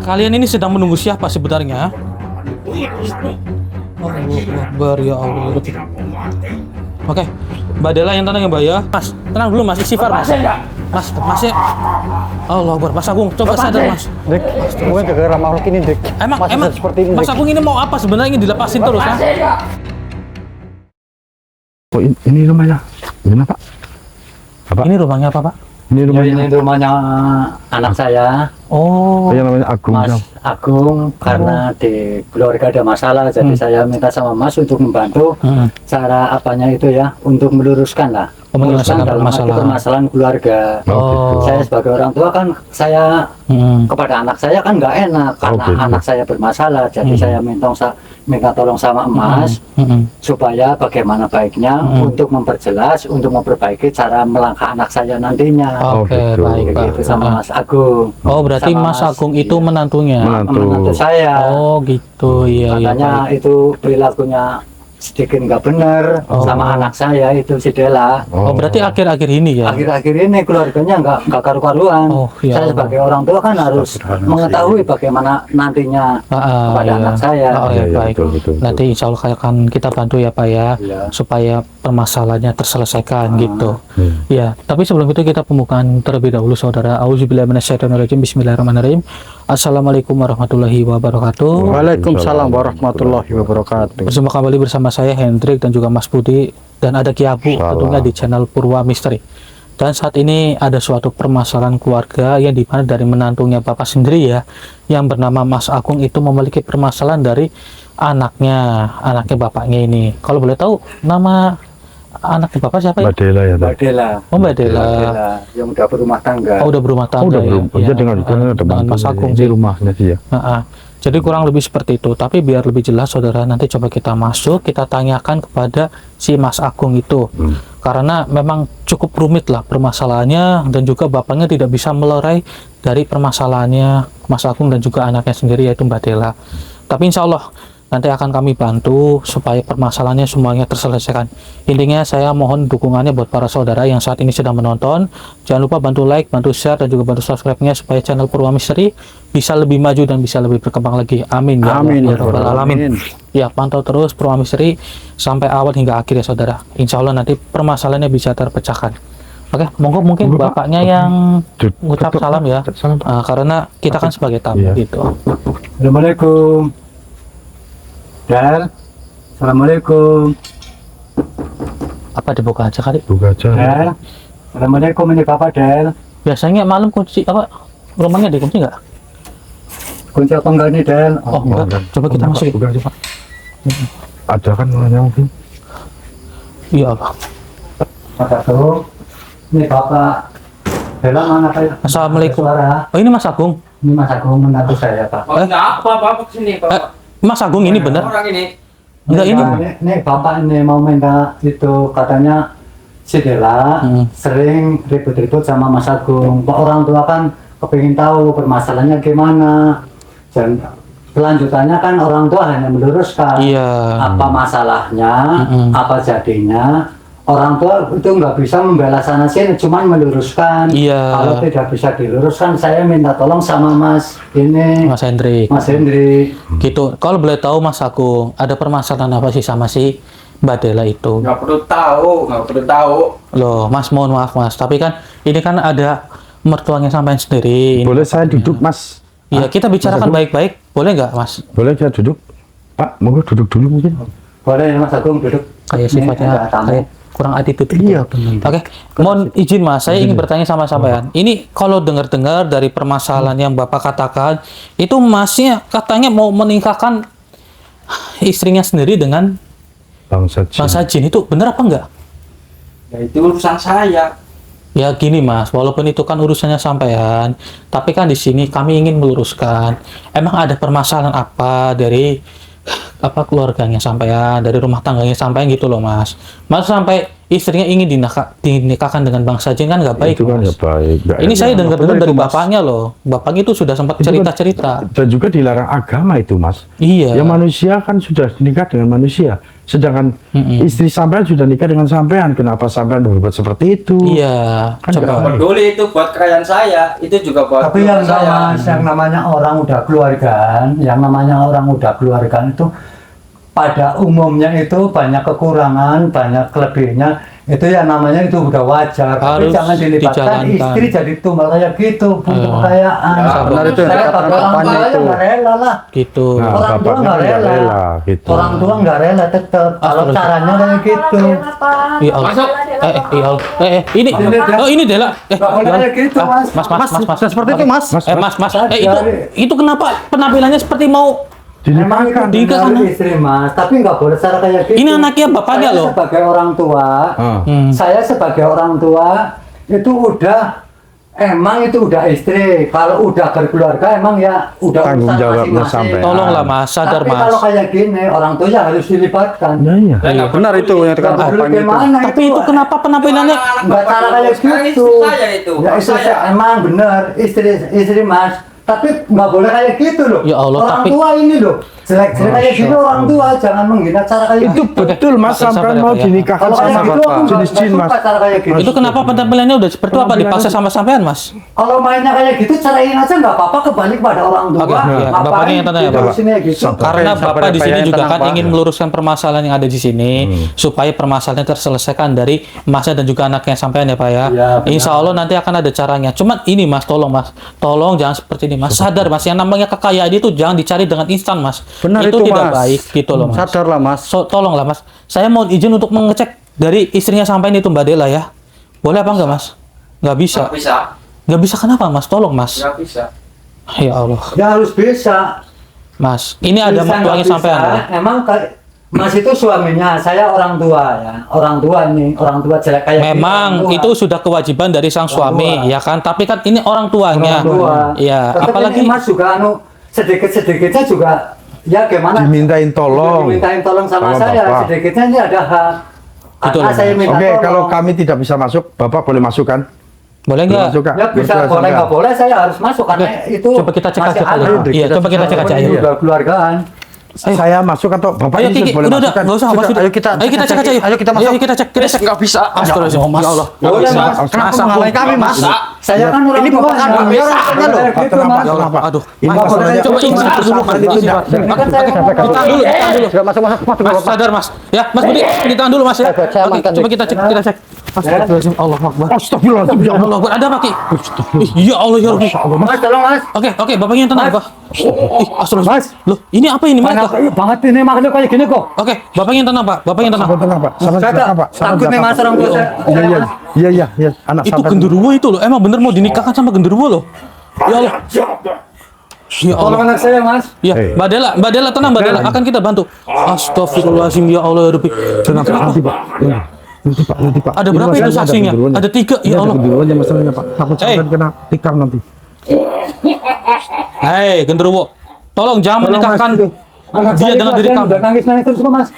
Kalian ini sedang menunggu siapa sebenarnya? Allahu Akbar, ya Allah. Oke, Mbak Dela yang tenang ya Mbak ya. Mas, tenang dulu Mas, istighfar Mas. Mas ya. Allah Akbar, Mas Agung, coba sadar Mas. Dek, mungkin gara-gara makhluk ini, Dek. Emang seperti ini, Mas Dek. Agung ini mau apa sebenarnya, ingin dilepasin terus ya? Oh, ini rumahnya. Gimana, Pak? Apa? Ini rumahnya apa Pak? Ini Ya, rumahnya. ini rumahnya anak saya, Oh, Yang namanya Agung. Mas Agung. Karena di keluarga ada masalah, jadi saya minta sama Mas untuk membantu cara apanya itu ya, untuk meluruskan lah. Menyelesaikan dalam arti permasalahan keluarga. Oh, gitu. Saya sebagai orang tua kan, saya kepada anak saya kan nggak enak karena gitu. anak saya bermasalah, jadi saya minta tolong sama Mas supaya bagaimana baiknya untuk memperjelas, untuk memperbaiki cara melangkah anak saya nantinya. Oke, gitu. baik Pak. Gitu sama Mas Agung. Oh, berarti Sama Mas Agung itu iya, menantunya. menantu saya. Oh, gitu. Iya, iya. Katanya Baik. itu perilakunya sedikit nggak benar sama anak saya itu si Dela. Oh, berarti akhir-akhir ini ya. Akhir-akhir ini keluarganya nggak karu-karuan. Oh, ya Saya Allah. sebagai orang tua kan harus mengetahui bagaimana nantinya kepada Iya. anak saya. Oh, ya, Iya, iya, baik. betul. Nanti insya Allah akan kita bantu ya Pak ya, Iya. supaya permasalahannya terselesaikan gitu. Ya, tapi sebelum itu kita pembukaan terlebih dahulu saudara. Auzubillahi minasyaitonirrajim. Bismillahirrahmanirrahim. Assalamualaikum warahmatullahi wabarakatuh. Waalaikumsalam warahmatullahi wabarakatuh. Berjumpa kembali bersama saya Hendrik dan juga Mas Budi dan ada Ki Abu tentunya di channel Purwa Misteri. Dan saat ini ada suatu permasalahan keluarga yang dimana dari menantunya Bapak sendiri ya, yang bernama Mas Agung itu memiliki permasalahan dari anaknya bapaknya ini. Kalau boleh tahu nama anaknya Bapak siapa ya? Mbak Dela ya, Pak? Mbak Dela. Oh, Mbak Dela. Yang udah berumah tangga. Oh, udah berumah Oh, tangga udah ya. belum. Ya, Iya, dengan Mas Agung di sih. rumahnya dia. Jadi kurang lebih seperti itu. Tapi biar lebih jelas saudara, nanti coba kita masuk, kita tanyakan kepada si Mas Agung itu. Karena memang cukup rumit lah permasalahannya, dan juga bapaknya tidak bisa melerai dari permasalahannya Mas Agung dan juga anaknya sendiri yaitu Mbak Dela. Tapi insya Allah nanti akan kami bantu supaya permasalahannya semuanya terselesaikan. Intinya saya mohon dukungannya buat para saudara yang saat ini sedang menonton. Jangan lupa bantu like, bantu share, dan juga bantu subscribe-nya supaya channel Purwa Misteri bisa lebih maju dan bisa lebih berkembang lagi. Amin. Ya Amin, Allah, ya ya Rabbal Rabbal Alamin. Alamin. Ya, pantau terus Purwa Misteri sampai awal hingga akhir ya saudara. Insya Allah nanti permasalahannya bisa terpecahkan. Oke, mungkin Monggo, Pak. bapaknya yang ngucap Tutup, salam ya. Salam, Pak. Karena kita kan sebagai tamu Iya. gitu. Assalamualaikum. Del. Assalamualaikum. Apa dibuka aja kali? Buka aja. Del. Assalamualaikum, ini Bapak Del. Biasanya malam kunci apa? Rumahnya dikunci nggak? Kunci apa enggak ini Del? Oh, enggak. enggak. Coba kita Enggak, masuk. Pak. Buka aja, Pak. Ada kan orangnya mungkin. Ya Allah. Mas Agung. Ini Bapak. Dela mana Pak? Assalamualaikum. Suara. Oh, ini Mas Agung. Ini Mas Agung menantu saya Pak. Oh, enggak apa-apa kesini, Bapak. Mas Agung ini benar? Orang ini. Enggak ini. Ini Bapak ini mau minta itu, katanya si Dela sering ribut-ribut sama Mas Agung. Pak, orang tua kan kepingin tahu permasalahannya gimana. Dan kelanjutannya kan orang tua hanya meluruskan Iya. apa masalahnya, apa jadinya. Orang tua itu nggak bisa membela sana sini, cuman meluruskan. Iya. Kalau tidak bisa diluruskan, saya minta tolong sama Mas ini, Mas Hendrik. Mas Hendri. Gitu. Kalau boleh tahu Mas Agung, ada permasalahan apa sih sama si Mbak Dela itu? Nggak perlu tahu. Loh, Mas, mohon maaf Mas, tapi kan ini kan ada mertuanya sampean sendiri. Boleh saya duduk, Mas? Iya, kita bicarakan baik-baik. Boleh nggak, Mas? Boleh saya duduk? Pak, monggo duduk dulu mungkin. Boleh Mas Agung duduk. Kayak Ini sifatnya ada tamu. kayak kurang attitude. Iya, gitu. benar. Oke, mohon izin Mas, saya ingin bertanya sama sampean. Ini kalau dengar-dengar dari permasalahan yang Bapak katakan, itu Masnya katanya mau menikahkan istrinya sendiri dengan Bangsa Jin. bangsa jin. Itu benar apa enggak? Ya, itu urusan saya. Ya gini Mas, walaupun itu kan urusannya sampean, tapi kan di sini kami ingin meluruskan. Emang ada permasalahan apa dari apa keluarganya sampean, dari rumah tangganya sampean gitu loh Mas. Mas sampai istrinya ingin dinikahkan dengan bangsa jin, kan nggak baik, Itu kan Mas. nggak baik. Nggak Ini enak. saya dengar-dengar Benar dari itu, Mas. bapaknya loh. Bapaknya itu sudah sempat Itu kan- cerita-cerita. Dan juga dilarang agama itu, Mas. Iya. Ya manusia kan sudah nikah dengan manusia. Sedangkan istri sampean sudah nikah dengan sampean. Kenapa sampean berbuat seperti itu? Iya. Kan Coba. nggak baik. Peduli itu buat kekayaan saya, itu juga buat Tapi yang keluarga sama yang namanya orang udah keluargaan, yang namanya orang udah keluargaan itu pada umumnya itu banyak kekurangan, banyak kelebihnya. Itu yang namanya itu udah wajar. Tapi Harus jangan dilibatkan dijalankan. istri jadi tumbal kayak gitu untuk kekayaan. Ya, benar itu yang Saya dikatakan sebagai orang bapaknya tua itu. ya nggak rela lah. Gitu. Nah, Orang tua bapaknya nggak nggak rela. rela, gitu. Orang tua nggak rela tetap. Kalau Astaga. caranya kayak gitu. Ya Allah. Ya Allah. Ini. Oh, ini Dela. Nggak boleh kayak gitu, Mas. Mas. seperti itu, Mas. Mas. Itu kenapa penampilannya seperti mau Memang itu Dinikahkan. benar istri, Mas, tapi nggak boleh cara kayak gitu. Ini anaknya bapaknya Saya loh. Sebagai orang tua, saya sebagai orang tua itu emang itu udah istri. Kalau udah berkeluarga emang ya udah Tanggung urusan jawabnya masing-masing. sampai. Tolonglah Mas, sadar Tapi Mas. kalau kayak gini orang tua ya harus dilibatkan. Nah, iya. Iya, benar itu yang dikatakan Nggak peduli bapaknya itu. gimana Tapi itu kenapa penampilannya nggak cara kayak Sekarang gitu. istri saya itu, Ya istri saya. emang bener istri Mas. Tapi nggak boleh kayak gitu loh. Ya Allah, orang tapi- tua ini loh. Jelek-jelek kayak gitu orang tua jangan menghina cara kayak Itu gitu. betul, Mas. Sabar Sampean ya, mau Pak, ya. dinikahkan Kalau kayak sama gitu aku bapak. nggak Jenis jin, Mas. suka cara kayak gitu. itu kenapa penampilannya udah seperti itu, apa dipaksa sama sampean, Mas? Kalau mainnya kayak gitu carain aja nggak apa-apa kembali kepada orang tua. Oke, ya. Ngapain Bapaknya yang tanya ya, Bapak. diterusin kayak gitu. Karena sabar Bapak ya, di Pak, sini ya, juga tenang, kan Pak. ingin meluruskan permasalahan yang ada di sini supaya permasalahan terselesaikan dari Masnya dan juga anaknya sampean ya Pak ya. Iya, benar. Insya Allah nanti akan ada caranya. Cuman ini Mas, tolong jangan seperti ini Mas. Sadar Mas, yang namanya kekayaan itu jangan dicari dengan instan Mas. Benar itu itu, tidak Mas. baik gitu loh Mas. Sadarlah, Mas. Tolonglah Mas. Saya mau izin untuk mengecek dari istrinya sampean itu Mbak Dela ya. Boleh apa enggak Mas? Nggak bisa. Nggak bisa, Nggak bisa kenapa Mas? Tolong Mas. nggak bisa. Ya Allah. Ya harus bisa. Mas, ini ada Bisa, nggak mertuanya bisa. sampean ya? Emang Mas itu suaminya, saya orang tua ya. Orang tua ini, orang tua jelek kayak gini, Memang orang tua. itu sudah kewajiban dari sang suami, tua. ya kan? Tapi kan ini orang tuanya. Orang tua. Ya, Tetap apalagi ini Mas juga sedikit-sedikitnya juga ya gimana? Dimintain tolong. Dimintain tolong sama Sama saya, Bapak. sedikitnya ini ada hak. Betul, Karena saya minta Oke, tolong. kalau kami tidak bisa masuk, Bapak boleh masuk kan? boleh Boleh nggak? masuk, Kak? Ya bisa Mertua boleh sampean. nggak boleh saya harus masuk karena Oke, itu coba kita cek masih aja kali. anak. Iya, coba kita cek aja. Ini Ayo. udah keluargaan. Saya masuk atau Bapak Ayo ini Kiki, boleh udah, masuk kan? nggak usah, Mas. Ayo kita cek aja. Ayo kita masuk. Ayo kita cek. Nggak bisa. Astagfirullahaladzim. Ya Allah. Boleh, Mas. Kenapa Masa menghalangi kami, Mas? Saya kan orang Ini tua. Bapak kandung, ya, orang tuanya loh. Gitu, Kenapa? Mas. Kenapa? Aduh. Ini Mas, masalahnya. coba ini dulu, Mas. Kan saya Ditahan dulu. Sudah masuk. Mas, sadar Mas. Ya, Mas Budi, ditahan dulu Mas ya. Saya Oke, amankan, coba Dik. kita cek. Astagfirullahaladzim. Allah Akbar. Astagfirullahaladzim. Ya Allah Akbar. Ada apa Ki? Ih, ya Allah ya Rabbi. Mas, tolong Mas. Oke, Bapaknya yang tenang, Pak. Ih, astagfirullahaladzim. Loh, ini apa ini Mana mereka? banget ini makanya kayak gini kok. Oke, Bapaknya yang tenang, Pak. Bapaknya yang tenang. Sabar tenang, Pak. Sabar Saya tenang, Pak. Sabar takut nih tenang, Mas Pak. orang tua saya. Iya. Anak Itu sampean. genderuwo itu loh. Emang bener mau dinikahkan sama genderuwo loh. Ya Allah. Ya Tolong Allah. anak saya Mas. Ya, Hei. Mbak Dela tenang, Mbak Dela. Akan kita bantu. Astagfirullahaladzim, ya Allah ya Rabbi. Tenang, Pak. Nanti, Pak. Nanti, Pak. Ada Ini berapa itu masalahnya saksinya? genderuwonya. Ada 3, Ini ya ada Allah. genderuwonya masalahnya, Pak. Takut Hei. sampean kena tikam nanti. Hei, genderuwo. Tolong jangan menikahkan Anak dia saya dengan kasihan, diri kamu. udah nangis terus kok Mas.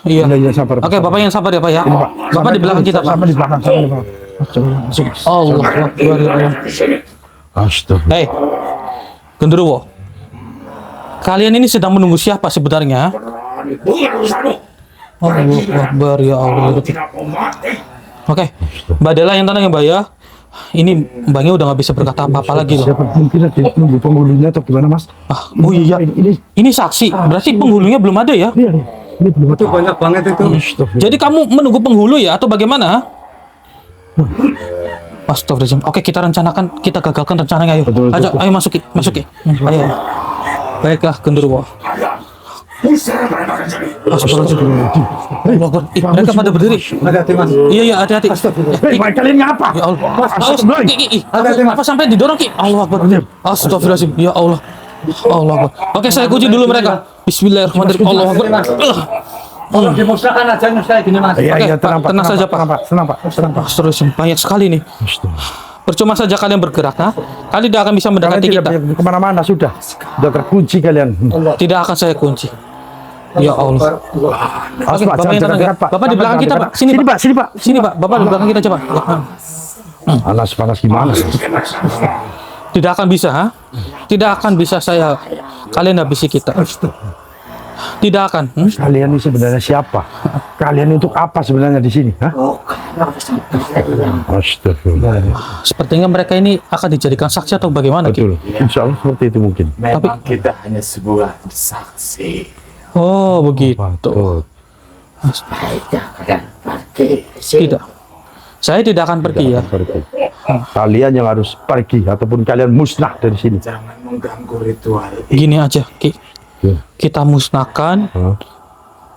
Iya. Iya, sabar. Oke, Bapak yang sabar ya, Pak ya. Ini, Pak. Bapak di belakang kita, Pak. Sama di belakang, sama di belakang. Coba masuk. Allah Akbar ya Allah. Astagfirullah. Hei, genderuwo. Kalian ini sedang menunggu siapa sebenarnya? Allah Akbar ya Allah. Oke, Mbak Dela yang tenang ya Mbak ya. Ini Mbaknya udah nggak bisa berkata apa-apa lagi loh. Siapa mungkin ada nunggu penghulunya atau gimana, Mas? Ah, oh iya, ini saksi. Berarti penghulunya belum ada ya? Iya, ini belum Itu banyak banget itu. Astagfirullah. Jadi kamu menunggu penghulu ya atau bagaimana? Astagfirullahaladzim. Oke, kita rencanakan, kita gagalkan rencananya. Ayo, Betul, betul. ayo masuki. Ayo. Baiklah, genderuwo. Astagfirullahaladzim. Allah Akbar. Ih, mereka pada berdiri. Hati-hati Mas. Iya, hati-hati. Hei, kalian ngapa? Ya Allah. Astagfirullah. Hati-hati, Mas. Apa sampai didorong Ki? Allah Akbar. Astagfirullahaladzim. Ya Allah. Allah Akbar. Oke, saya kunci dulu mereka. Bismillahirrahmanirrahim. Allah Akbar. Tolong dimusnahkan aja kayak gini Mas. Iya, Oke, iya, Pak, tenang saja, Pak. Tenang, Pak. Tenang, Pak. Tenang, Pak. Astagfirullahaladzim. Banyak sekali nih. Astagfirullah. Percuma saja kalian bergerak, ha? Kalian tidak akan bisa Kalian mendekati tidak kita. bisa kemana-mana sudah terkunci kalian. Tidak akan saya kunci. Ya Allah. Awas, Oke, Pak, Bapak jangan yang tenang ya. dekat, Pak. Bapak di Jangan belakang kita, dekat. Pak. Sini, Pak. Sini, Pak. Sini, Pak. Bapak di belakang kita coba. Ya. Panas gimana? Tidak akan bisa, ha? Tidak akan bisa kalian habisi kita. Tidak akan. Kalian ini sebenarnya siapa? Kalian untuk apa sebenarnya di sini? Hah? Astagfirullah. Sepertinya mereka ini akan dijadikan saksi atau bagaimana, Ki? Betul. Insya Allah seperti itu mungkin. Memang kita hanya sebuah saksi. Oh, begitu. Betul. Tidak. Saya tidak akan pergi ya. Pergi. Kalian yang harus pergi ataupun kalian musnah dari sini. Jangan mengganggu ritual. Gini aja, Ki. Ya. Kita musnahkan Hah?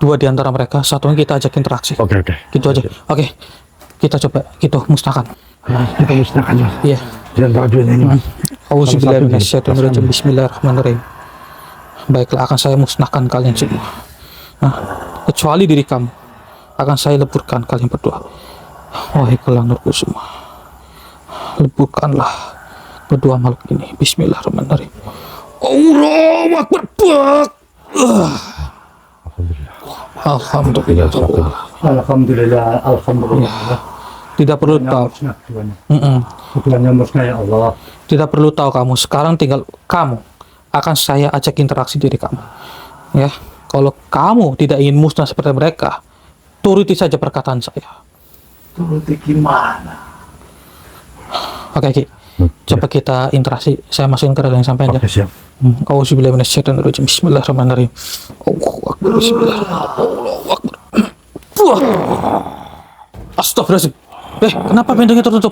2 di antara mereka, satunya kita ajak interaksi. Oke, oke. Gitu aja. Oke. Kita coba kita musnahkan. Kita musnahkan, Mas. Iya. Jangan bajuan ini, Mas. Auzubillahi minasyaitonirrajim. Bismillahirrahmanirrahim. Baiklah, akan saya musnahkan kalian semua. Nah, kecuali diri kamu. Akan saya leburkan kalian berdua. Wahai gelang nurku semua, leburkanlah kedua makhluk ini. Bismillahirrahmanirrahim. Allahu Akbar. Alhamdulillah. Alhamdulillah, alhamdulillah. Tidak perlu tahu. Musnah keduanya. Mm-mm. Keduanya musnah ya Allah. Tidak perlu tahu kamu. Sekarang tinggal kamu. Akan saya ajak interaksi diri kamu. Ya, kalau kamu tidak ingin musnah seperti mereka, turuti saja perkataan saya. Turuti gimana? Oke, Ki. Coba kita interaksi. Saya masukin ke yang sampai aja. Oke, siap. Auzubillahi minasyaitonirrajim. Bismillahirrahmanirrahim. Allahu Akbar. Bismillahirrahmanirrahim. Allahu Akbar. Astagfirullahaladzim. Kenapa pintunya tertutup?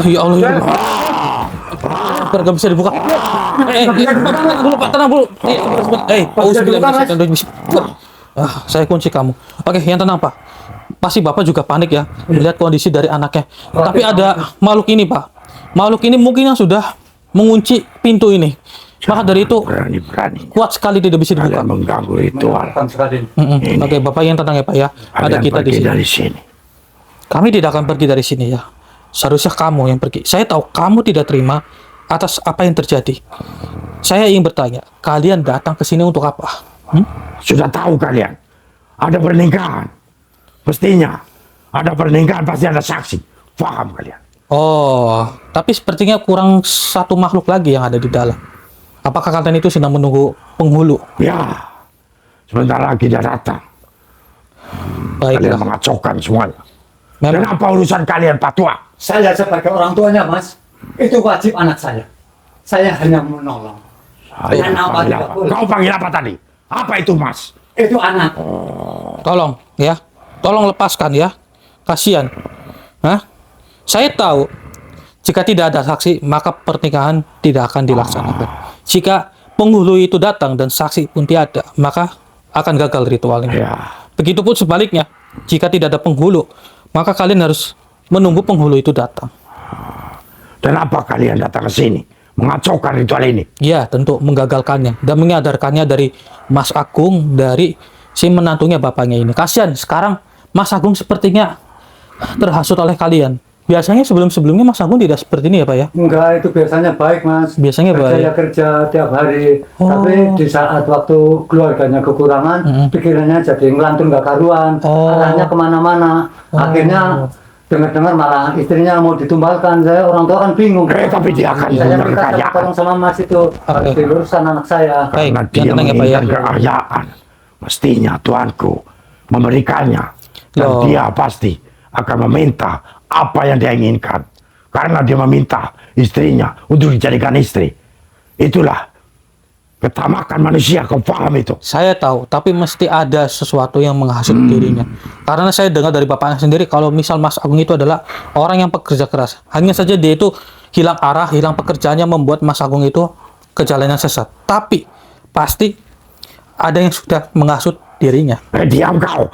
Ya Allah, ya Allah. Biar gak bisa dibuka. Tenang dulu, Pak. Tenang dulu. Auzubillahi minasyaitonirrajim. Saya kunci kamu. Oke, yang tenang, Pak. Pasti Bapak juga panik ya, melihat kondisi dari anaknya. Tapi ada makhluk ini, Pak. Makhluk ini mungkin yang sudah mengunci pintu ini. Maka dari itu, Berani-berani. kuat sekali tidak bisa dibuka. Kalian mengganggu ritual. Menyenangkan sekali. Oke, Bapak yang tenang ya, Pak ya. Ada Kalian kita di pergi sini. dari sini. Kami tidak akan pergi dari sini ya. Seharusnya kamu yang pergi. Saya tahu kamu tidak terima atas apa yang terjadi. Saya ingin bertanya, kalian datang ke sini untuk apa? Sudah tahu kalian. Ada pernikahan. Mestinya. Ada pernikahan pasti ada saksi. Paham kalian? Oh, tapi sepertinya kurang satu makhluk lagi yang ada di dalam. Apakah kalian itu sedang menunggu penghulu? Ya. Sebentar lagi dia datang. Kalian Baiklah. mengacaukan semuanya. Memang Dan apa urusan kalian, Pak Tua? Saya sebagai orang tuanya, Mas, itu wajib anak saya. Saya hanya menolong. Saya Kenapa panggil tidak apa? boleh? Kau panggil apa tadi? Apa itu, Mas? Itu anak. tolong ya. Tolong lepaskan ya. Kasihan. Hah? Saya tahu jika tidak ada saksi, maka pernikahan tidak akan dilaksanakan. Jika penghulu itu datang dan saksi pun tiada, maka akan gagal ritualnya. Ya. Begitupun sebaliknya, jika tidak ada penghulu, maka kalian harus menunggu penghulu itu datang. Dan apa kalian datang ke sini? Mengacaukan ritual ini? Ya, tentu menggagalkannya dan menyadarkannya dari Mas Agung, dari si menantunya bapaknya ini. Kasihan, sekarang Mas Agung sepertinya terhasut oleh kalian. Biasanya sebelum-sebelumnya Mas Agung tidak seperti ini ya, Pak ya? Enggak, itu biasanya baik, Mas. Biasanya baik. Saya kerja tiap hari. Oh. Tapi di saat waktu keluarganya kekurangan, pikirannya jadi ngelantun gak karuan. Oh. Arahnya kemana-mana. Akhirnya dengar-dengar malah istrinya mau ditumbalkan. Saya orang tua kan bingung. Tapi dia akan Saya punya minta kekayaan. tolong sama Mas itu. Harus diluruskan anak saya. Baik, Karena yang dia tenang ya, Pak ya. menginginkan kekayaan. Mestinya Tuanku memberikannya. Dan Loh. dia pasti akan meminta apa yang dia inginkan. Karena dia meminta istrinya untuk dijadikan istri. Itulah ketamakan manusia, kau paham itu? Saya tahu, tapi mesti ada sesuatu yang menghasut dirinya. Karena saya dengar dari bapaknya sendiri, kalau misal Mas Agung itu adalah orang yang pekerja keras. Hanya saja dia itu hilang arah, hilang pekerjaannya, membuat Mas Agung itu ke jalan yang sesat. Tapi pasti ada yang sudah menghasut dirinya. Diam kau.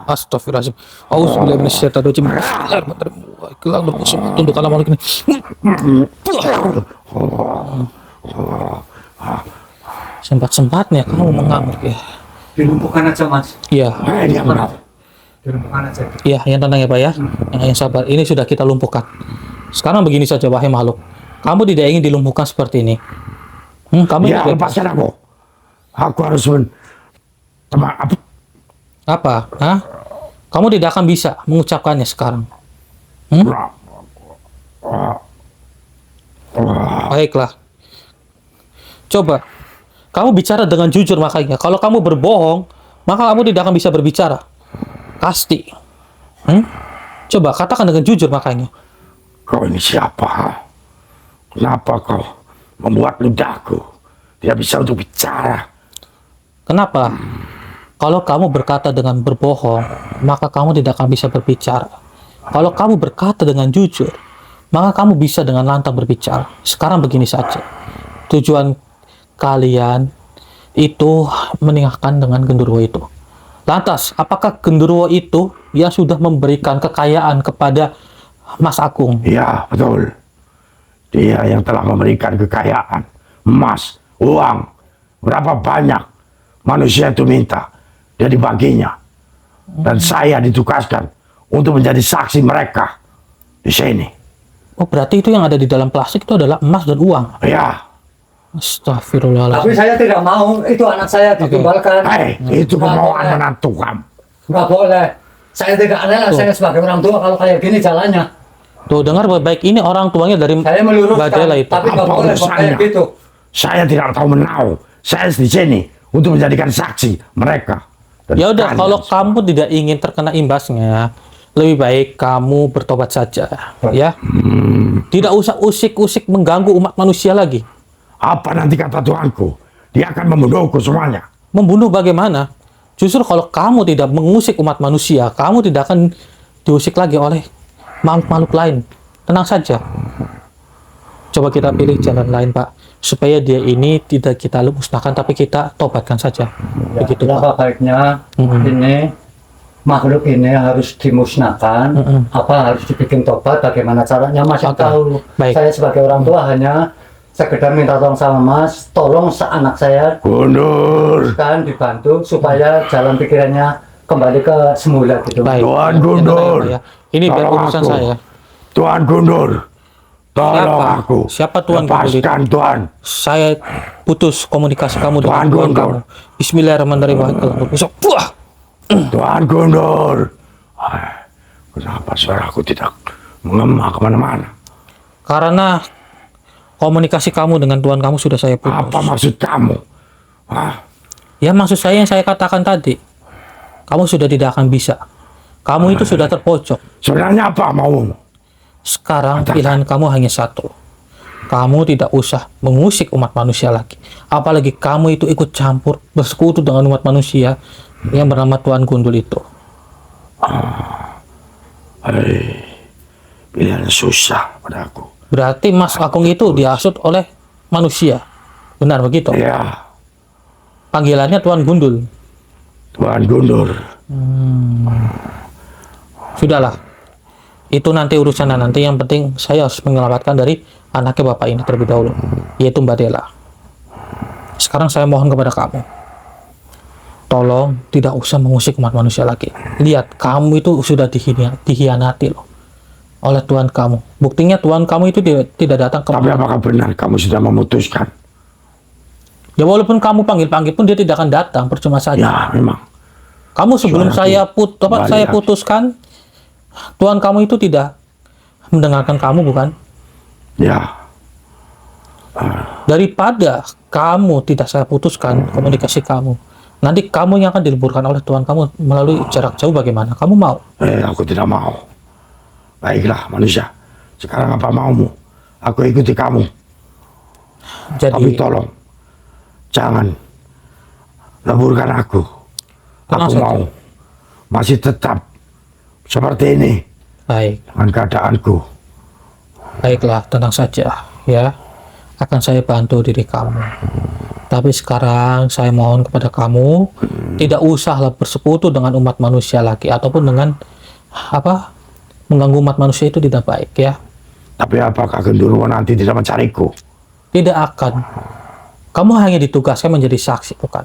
Astagfirullahaladzim. Auzubillahi minasyaitonirrajim. Bismillahirrahmanirrahim. Gelang nurku semua, tundukkanlah makhluk ini. Sempat-sempatnya kamu mengamuk ya. Dilumpuhkan aja, Mas. Iya. Diam kau. Dilumpuhkan aja. Iya, yang tenang ya Pak ya. Yang sabar. Ini sudah kita lumpuhkan. Sekarang begini saja, wahai makhluk. Kamu tidak ingin dilumpuhkan seperti ini. Kamu Ya, ingin bebas. lepaskan aku. Aku harus teman apa? Apa? Hah? Kamu tidak akan bisa mengucapkannya sekarang. Baiklah. Coba. Kamu bicara dengan jujur makanya. Kalau kamu berbohong, maka kamu tidak akan bisa berbicara. Pasti. Coba katakan dengan jujur makanya. Kau ini siapa? Kenapa kau membuat ludahku tidak bisa untuk bicara? Kenapa? Kalau kamu berkata dengan berbohong, maka kamu tidak akan bisa berbicara. Kalau kamu berkata dengan jujur, maka kamu bisa dengan lantang berbicara. Sekarang begini saja. Tujuan kalian itu menikahkan dengan genderuwo itu. Lantas, apakah genderuwo itu yang sudah memberikan kekayaan kepada Mas Agung? Iya, betul. Dia yang telah memberikan kekayaan, emas, uang. Berapa banyak manusia itu minta, dia dibaginya. Dan saya ditugaskan untuk menjadi saksi mereka di sini. Oh, berarti itu yang ada di dalam plastik itu adalah emas dan uang. Ya, Tapi Astagfirullahaladzim. saya tidak mau itu anak saya ditumbalkan. itu Nggak kemauan boleh. menantu kamu. Nggak boleh. Saya tidak rela, Tuh. saya sebagai orang tua kalau kayak gini jalannya. Tuh, dengar baik-baik, ini orang tuanya dari Saya meluruskan, Badela itu. tapi nggak Apa boleh kok kayak urusannya? gitu. Saya tidak tahu menau. Saya di sini untuk menjadikan saksi mereka. Dan Ya udah, kalian kalau semua. kamu tidak ingin terkena imbasnya, lebih baik kamu bertobat saja, ya. Tidak usah usik-usik mengganggu umat manusia lagi. Apa nanti kata Tuanku? Dia akan membunuhku semuanya. Membunuh bagaimana? Justru kalau kamu tidak mengusik umat manusia, kamu tidak akan diusik lagi oleh makhluk-makhluk lain. Tenang saja. Coba kita pilih jalan lain, Pak, supaya dia ini tidak kita musnahkan, tapi kita tobatkan saja. Ya, Begitu, apa Pak. baiknya ini makhluk ini harus dimusnahkan, apa harus dibikin tobat, bagaimana caranya Mas yang Oke. tahu. Baik. Saya sebagai orang tua hanya sekedar minta tolong sama Mas, tolong seanak saya Gundur. kan dibantu supaya jalan pikirannya kembali ke semula gitu. Baik. Tuan Ya, Gundur. tenang ya, Pak, ya. Ini biar Tolong urusan aku. saya. Tuan Gundur. Tolong Siapa? aku. Siapa Tuan Gundur itu? Lepaskan Tuan. Saya putus komunikasi kamu dengan Tuan Tuhan Gundur. kamu. Bismillahirrahmanirrahim. Wah! Tuan Gundur. Kenapa suaraku tidak mengema kemana-mana? Karena komunikasi kamu dengan Tuhan kamu sudah saya putus. Apa maksud kamu? Hah? Ya maksud saya yang saya katakan tadi. Kamu sudah tidak akan bisa. Kamu itu sudah terpojok. Sebenarnya apa maumu? Sekarang pilihan kamu hanya satu. Kamu tidak usah mengusik umat manusia lagi. Apalagi kamu itu ikut campur, bersekutu dengan umat manusia yang bernama Tuan Gundul itu. Pilihan susah pada aku. Berarti Mas Agung itu dihasut oleh manusia. Benar begitu? Ya, Panggilannya Tuan Gundul. Tuan Gundur. Sudahlah. Itu nanti urusannya nanti. Yang penting saya harus menyelamatkan dari anaknya bapak ini terlebih dahulu, yaitu Mbak Dela. Sekarang saya mohon kepada kamu, tolong tidak usah mengusik umat manusia lagi. Lihat, kamu itu sudah dikhianati loh oleh Tuhan kamu. Buktinya Tuhan kamu itu tidak datang ke Tapi apakah benar kamu sudah memutuskan? Ya walaupun kamu panggil-panggil pun dia tidak akan datang, percuma saja. Ya, memang. Kamu sebelum Suaraku balik saya lagi. putuskan, Tuhan kamu itu tidak mendengarkan kamu, bukan? Ya, Daripada kamu tidak saya putuskan komunikasi kamu, nanti kamu yang akan diliburkan oleh Tuhan kamu melalui jarak jauh. Bagaimana? Kamu mau? aku tidak mau. Baiklah manusia. Sekarang apa maumu? Aku ikuti kamu. Tapi Jadi tolong, jangan leburkan aku. Tenang Aku saja. mau masih tetap seperti ini baik, dengan keadaanku. baiklah, tenang saja ya. Akan saya bantu diri kamu. Tapi sekarang saya mohon kepada kamu, tidak usahlah bersekutu dengan umat manusia lagi, ataupun dengan mengganggu umat manusia itu tidak baik ya. Tapi apakah Genderuwo nanti tidak mencariku? Tidak akan. Kamu hanya ditugaskan menjadi saksi, bukan?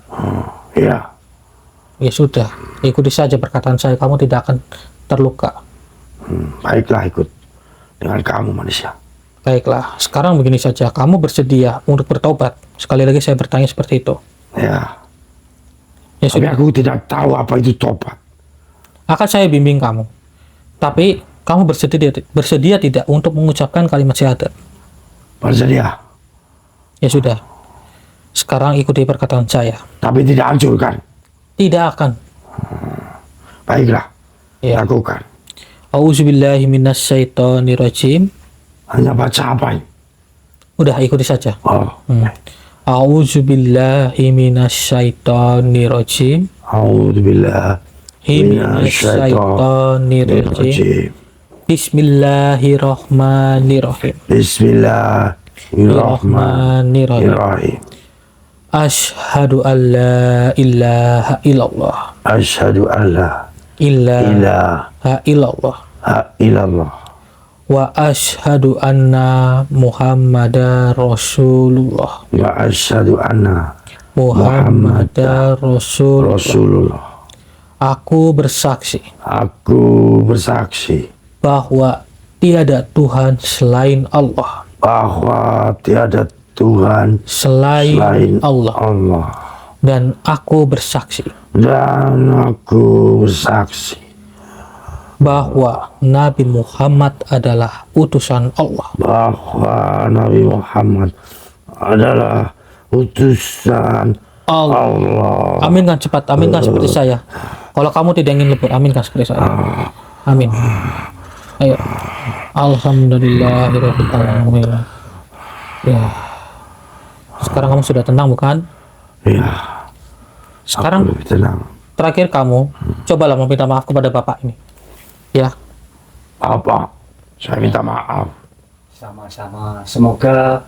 Iya, Ya sudah, ikuti saja perkataan saya, kamu tidak akan terluka. baiklah ikut dengan kamu manusia. Baiklah, sekarang begini saja, kamu bersedia untuk bertobat? Sekali lagi saya bertanya seperti itu. Ya, Ya Tapi sudah, aku tidak tahu apa itu tobat. akan saya bimbing kamu. Tapi kamu bersedia tidak untuk mengucapkan kalimat syahadat? Bersedia. Ya sudah. Sekarang ikuti perkataan saya. Tapi tidak hancurkan. Tidak akan. Baiklah. Ya. Lakukan. Auzubillahi minasyaitonirrajim. Hanya baca apa ini? Udah ikuti saja. Oh. Auzubillahi minasyaitonirrajim. A'udzubillah. Minasyaitonirrajim. Bismillahirrahmanirrahim. Bismillahirrahmanirrahim. Asyhadu an la ilaha illallah. Asyhadu an la ilaha illallah. illallah. Wa asyhadu anna Muhammadar Rasulullah. Wa asyhadu anna Muhammadar Rasulullah. Rasulullah. Aku bersaksi Aku bersaksi bahwa tiada Tuhan selain Allah. bahwa tiada Tuhan Selain Allah. Allah. Dan aku bersaksi Dan aku bersaksi bahwa Nabi Muhammad adalah utusan Allah. bahwa Nabi Muhammad adalah utusan Allah. Allah. Aminkan cepat, aminkan seperti saya. Kalau kamu tidak ingin lebur, aminkan seperti saya. Amin. Ayo. Alhamdulillahirabbil alamin. Ya. Sekarang kamu sudah tenang bukan? Ya, Sekarang aku lebih tenang. terakhir kamu cobalah meminta maaf kepada bapak ini. Ya. Apa? Saya minta maaf. Sama-sama. Semoga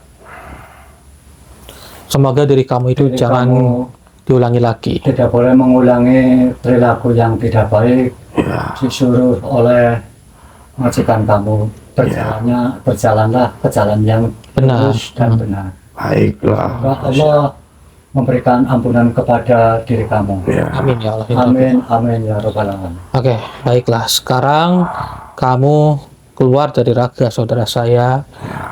Diri kamu itu diri jangan kamu diulangi lagi. tidak boleh mengulangi perilaku yang tidak baik Ya, disuruh oleh majikan kamu. Berjalanlah ke jalan yang Benar. lurus dan benar. baiklah. Semoga Allah memberikan ampunan kepada diri kamu. Ya, Amin ya Allah. Amin, amin ya robbal alamin. Oke, baiklah. Sekarang kamu keluar dari raga saudara saya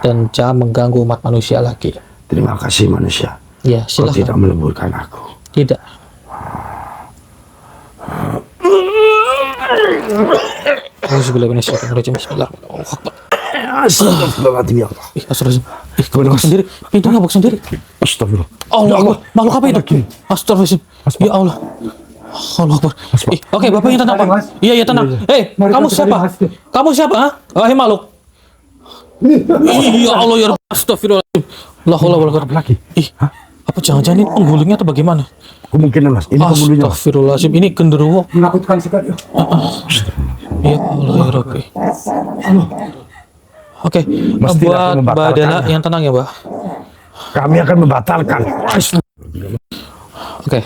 dan jangan mengganggu umat manusia lagi. terima kasih manusia. Ya, Kau silakan. tidak meleburkan aku. Tidak. Bismillahirrahmanirrahim. Bismillahirrahmanirrahim. Astagfirullahaladzim ya Allah. Ih, astagfirullahaladzim. Ih, kebuka sendiri. Pintunya buka sendiri. Astagfirullah. Allah Akbar. Makhluk apa itu? Astagfirullahaladzim. Ya Allah. Allah Akbar. Oke, Bapak yang tenang, Pak. Mas. Iya, iya, tenang. Mari Kamu kita siapa? cari, Mas. Kamu siapa? Ha? Wahai makhluk. Ya Allah, ya Rabb. Astagfirullahaladzim. La haula wala quwwata Lagi. Ih, apa jangan-jangan ini penggulungnya atau bagaimana? Kemungkinan mas. Ini penghulunya. Mas. Astagfirullahaladzim. Ini genderuwo. Menakutkan sekali. Ya Allah, ya Rabbi. Oke, Mesti buat aku Mbak membatalkan. Dela yang tenang ya, Mbak. Kami akan membatalkan. Oke.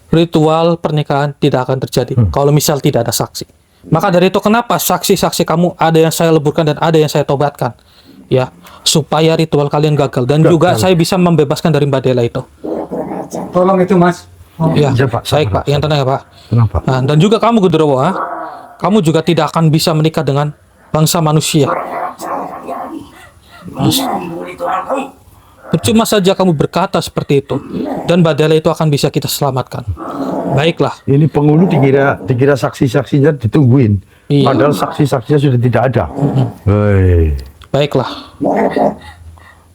Ritual pernikahan tidak akan terjadi kalau misal tidak ada saksi. Maka dari itu kenapa saksi-saksi kamu ada yang saya leburkan dan ada yang saya tobatkan. Ya, supaya ritual kalian gagal dan juga saya bisa membebaskan dari Mbak Dela itu. Tolong itu Mas. Ya, Iya, Pak. baik Pak, yang tenang ya Pak. Kenapa? Nah, dan juga kamu Genderuwo, ha? Kamu juga tidak akan bisa menikah dengan bangsa manusia. Percuma saja kamu berkata seperti itu, dan Mbak Dela itu akan bisa kita selamatkan. Baiklah, Ini penghulu dikira saksi-saksinya ditungguin. Iya. Padahal saksi-saksinya sudah tidak ada. Hei. baiklah.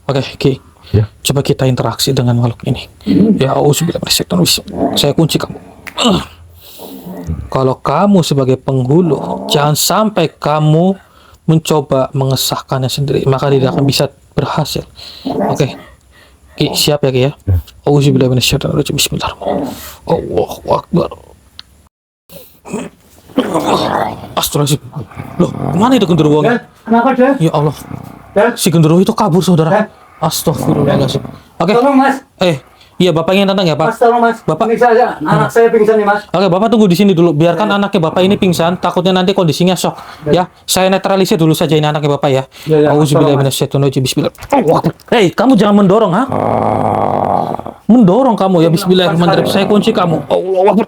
Oke, Ki. Ya. Coba kita interaksi dengan makhluk ini. Ya, auzubillah minasyaitonir. Saya kunci kamu. Kalau kamu sebagai penghulu, jangan sampai kamu mencoba mengesahkannya sendiri, maka tidak akan bisa berhasil. Oke. Ki, siap ya Ki ya? Auzubillah minasyaitonir. Bismillahirrahmanirrahim. Allahu Akbar. Astagfirullahaladzim. Loh, kemana itu genderuwo? Kenapa deh? Ya Allah. Del, Si genderuwo itu kabur, saudara. Astagfirullahaladzim. Oke. tolong Mas. Iya, Bapak ingin tentang ya, Mas Pak? tolong Mas. Bapak. Ini saya, anak saya pingsan nih Mas. Oke, Bapak tunggu di sini dulu. Biarkan anaknya Bapak ini pingsan, takutnya nanti kondisinya shock. Ya, saya netralisir dulu saja ini anaknya Bapak ya. Ya, Auzubillahi tolong, Mas. minasyaitonir. Bismillah. Hei, kamu jangan mendorong, ha? Mendorong kamu ya. Bismillahirrahmanirrahim. Saya kunci kamu. Allahu Akbar.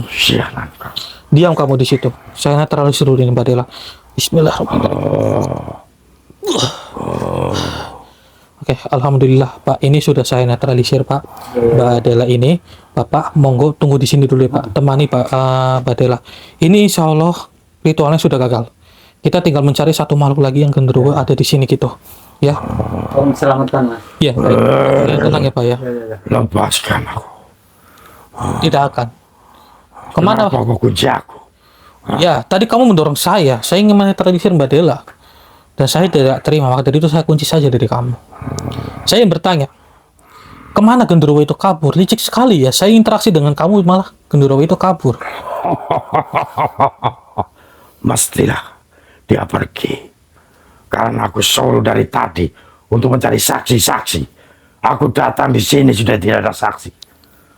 Sialan kau. Diam kamu di situ. Saya netralisir dulu ini Mbak Dela. Bismillahirrahmanirrahim. Oke, Oke, alhamdulillah Pak, ini sudah saya netralisir Pak. Mbak Dela ini, Bapak monggo tunggu di sini dulu ya Pak, temani Pak Mbak Dela. Ini insya Allah ritualnya sudah gagal. Kita tinggal mencari satu makhluk lagi yang genderuwo ada di sini gitu. Ya, Om selamatkan mas. ya, baik. Ya, tenang ya Pak ya. Lepaskan aku. Tidak akan. Kemana? Kenapa kau kunci aku? Ya, tadi kamu mendorong saya ingin menetralisir Mbak Dela. Dan saya tidak terima, maka dari itu saya kunci saja dari kamu. Saya yang bertanya, kemana genderuwo itu kabur? Licik sekali ya, saya interaksi dengan kamu malah genderuwo itu kabur. Mestilah dia pergi. Karena aku solo dari tadi untuk mencari saksi-saksi. Aku datang di sini sudah tidak ada saksi.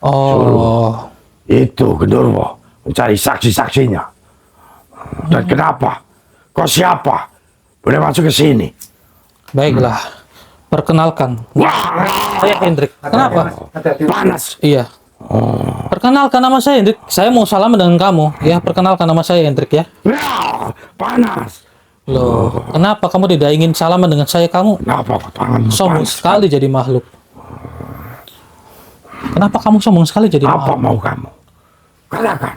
Oh, Itu genderuwo mencari saksi-saksinya. Dan kenapa? Kau siapa? Boleh masuk ke sini? baiklah. Perkenalkan, Wah, saya Hendrik. Kenapa? panas. Iya. Perkenalkan nama saya Hendrik. Saya mau salaman dengan kamu. Ya, perkenalkan nama saya Hendrik ya. Wah, panas. Loh, kenapa kamu tidak ingin salaman dengan saya? Kamu Kenapa kau tanganmu sombong panas? sekali jadi makhluk. Kenapa kamu sombong sekali jadi Apa makhluk? mau kamu? Katakan.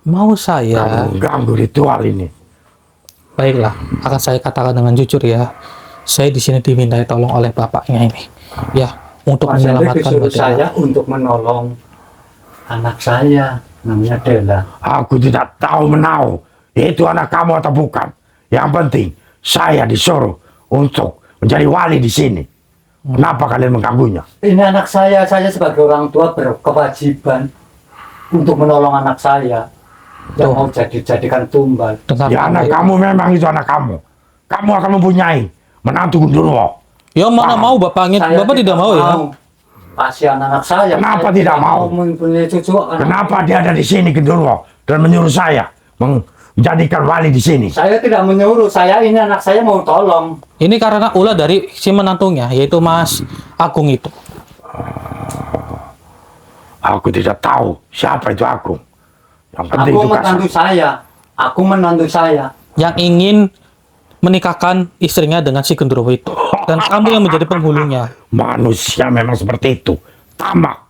Mau saya? Kamu ganggu ritual ini. Baiklah, akan saya katakan dengan jujur ya. Saya di sini dimintai tolong oleh bapaknya ini. Ya, untuk Mas Hendrik menyelamatkan disuruh Mbak Dela. saya untuk menolong anak saya, namanya Dela. Aku tidak tahu menahu itu anak kamu atau bukan. Yang penting saya disuruh untuk menjadi wali di sini. Kenapa kalian mengganggunya? Ini anak saya sebagai orang tua berkewajiban untuk menolong anak saya yang Tuh. mau jadikan tumbal. Dengar Ya anak kamu memang itu anak kamu. Kamu akan mempunyai menantu genderuwo. Ya mana Paham. mau bapaknya? Saya Bapak tidak mau ya? Kasihan anak saya. Kenapa Saya tidak mau? mempunyai cucu. Kenapa dia ada di sini genderuwo dan menyuruh saya menjadikan wali di sini? Saya tidak menyuruh. Ini anak saya mau tolong. Ini karena ulah dari si menantunya, yaitu Mas Agung itu. Aku tidak tahu siapa itu Agung. Yang penting Aku itu menantu saya. Aku menantu saya. Yang ingin menikahkan istrinya dengan si genderuwo itu. Dan kamu yang menjadi penghulunya. Manusia memang seperti itu, tamak.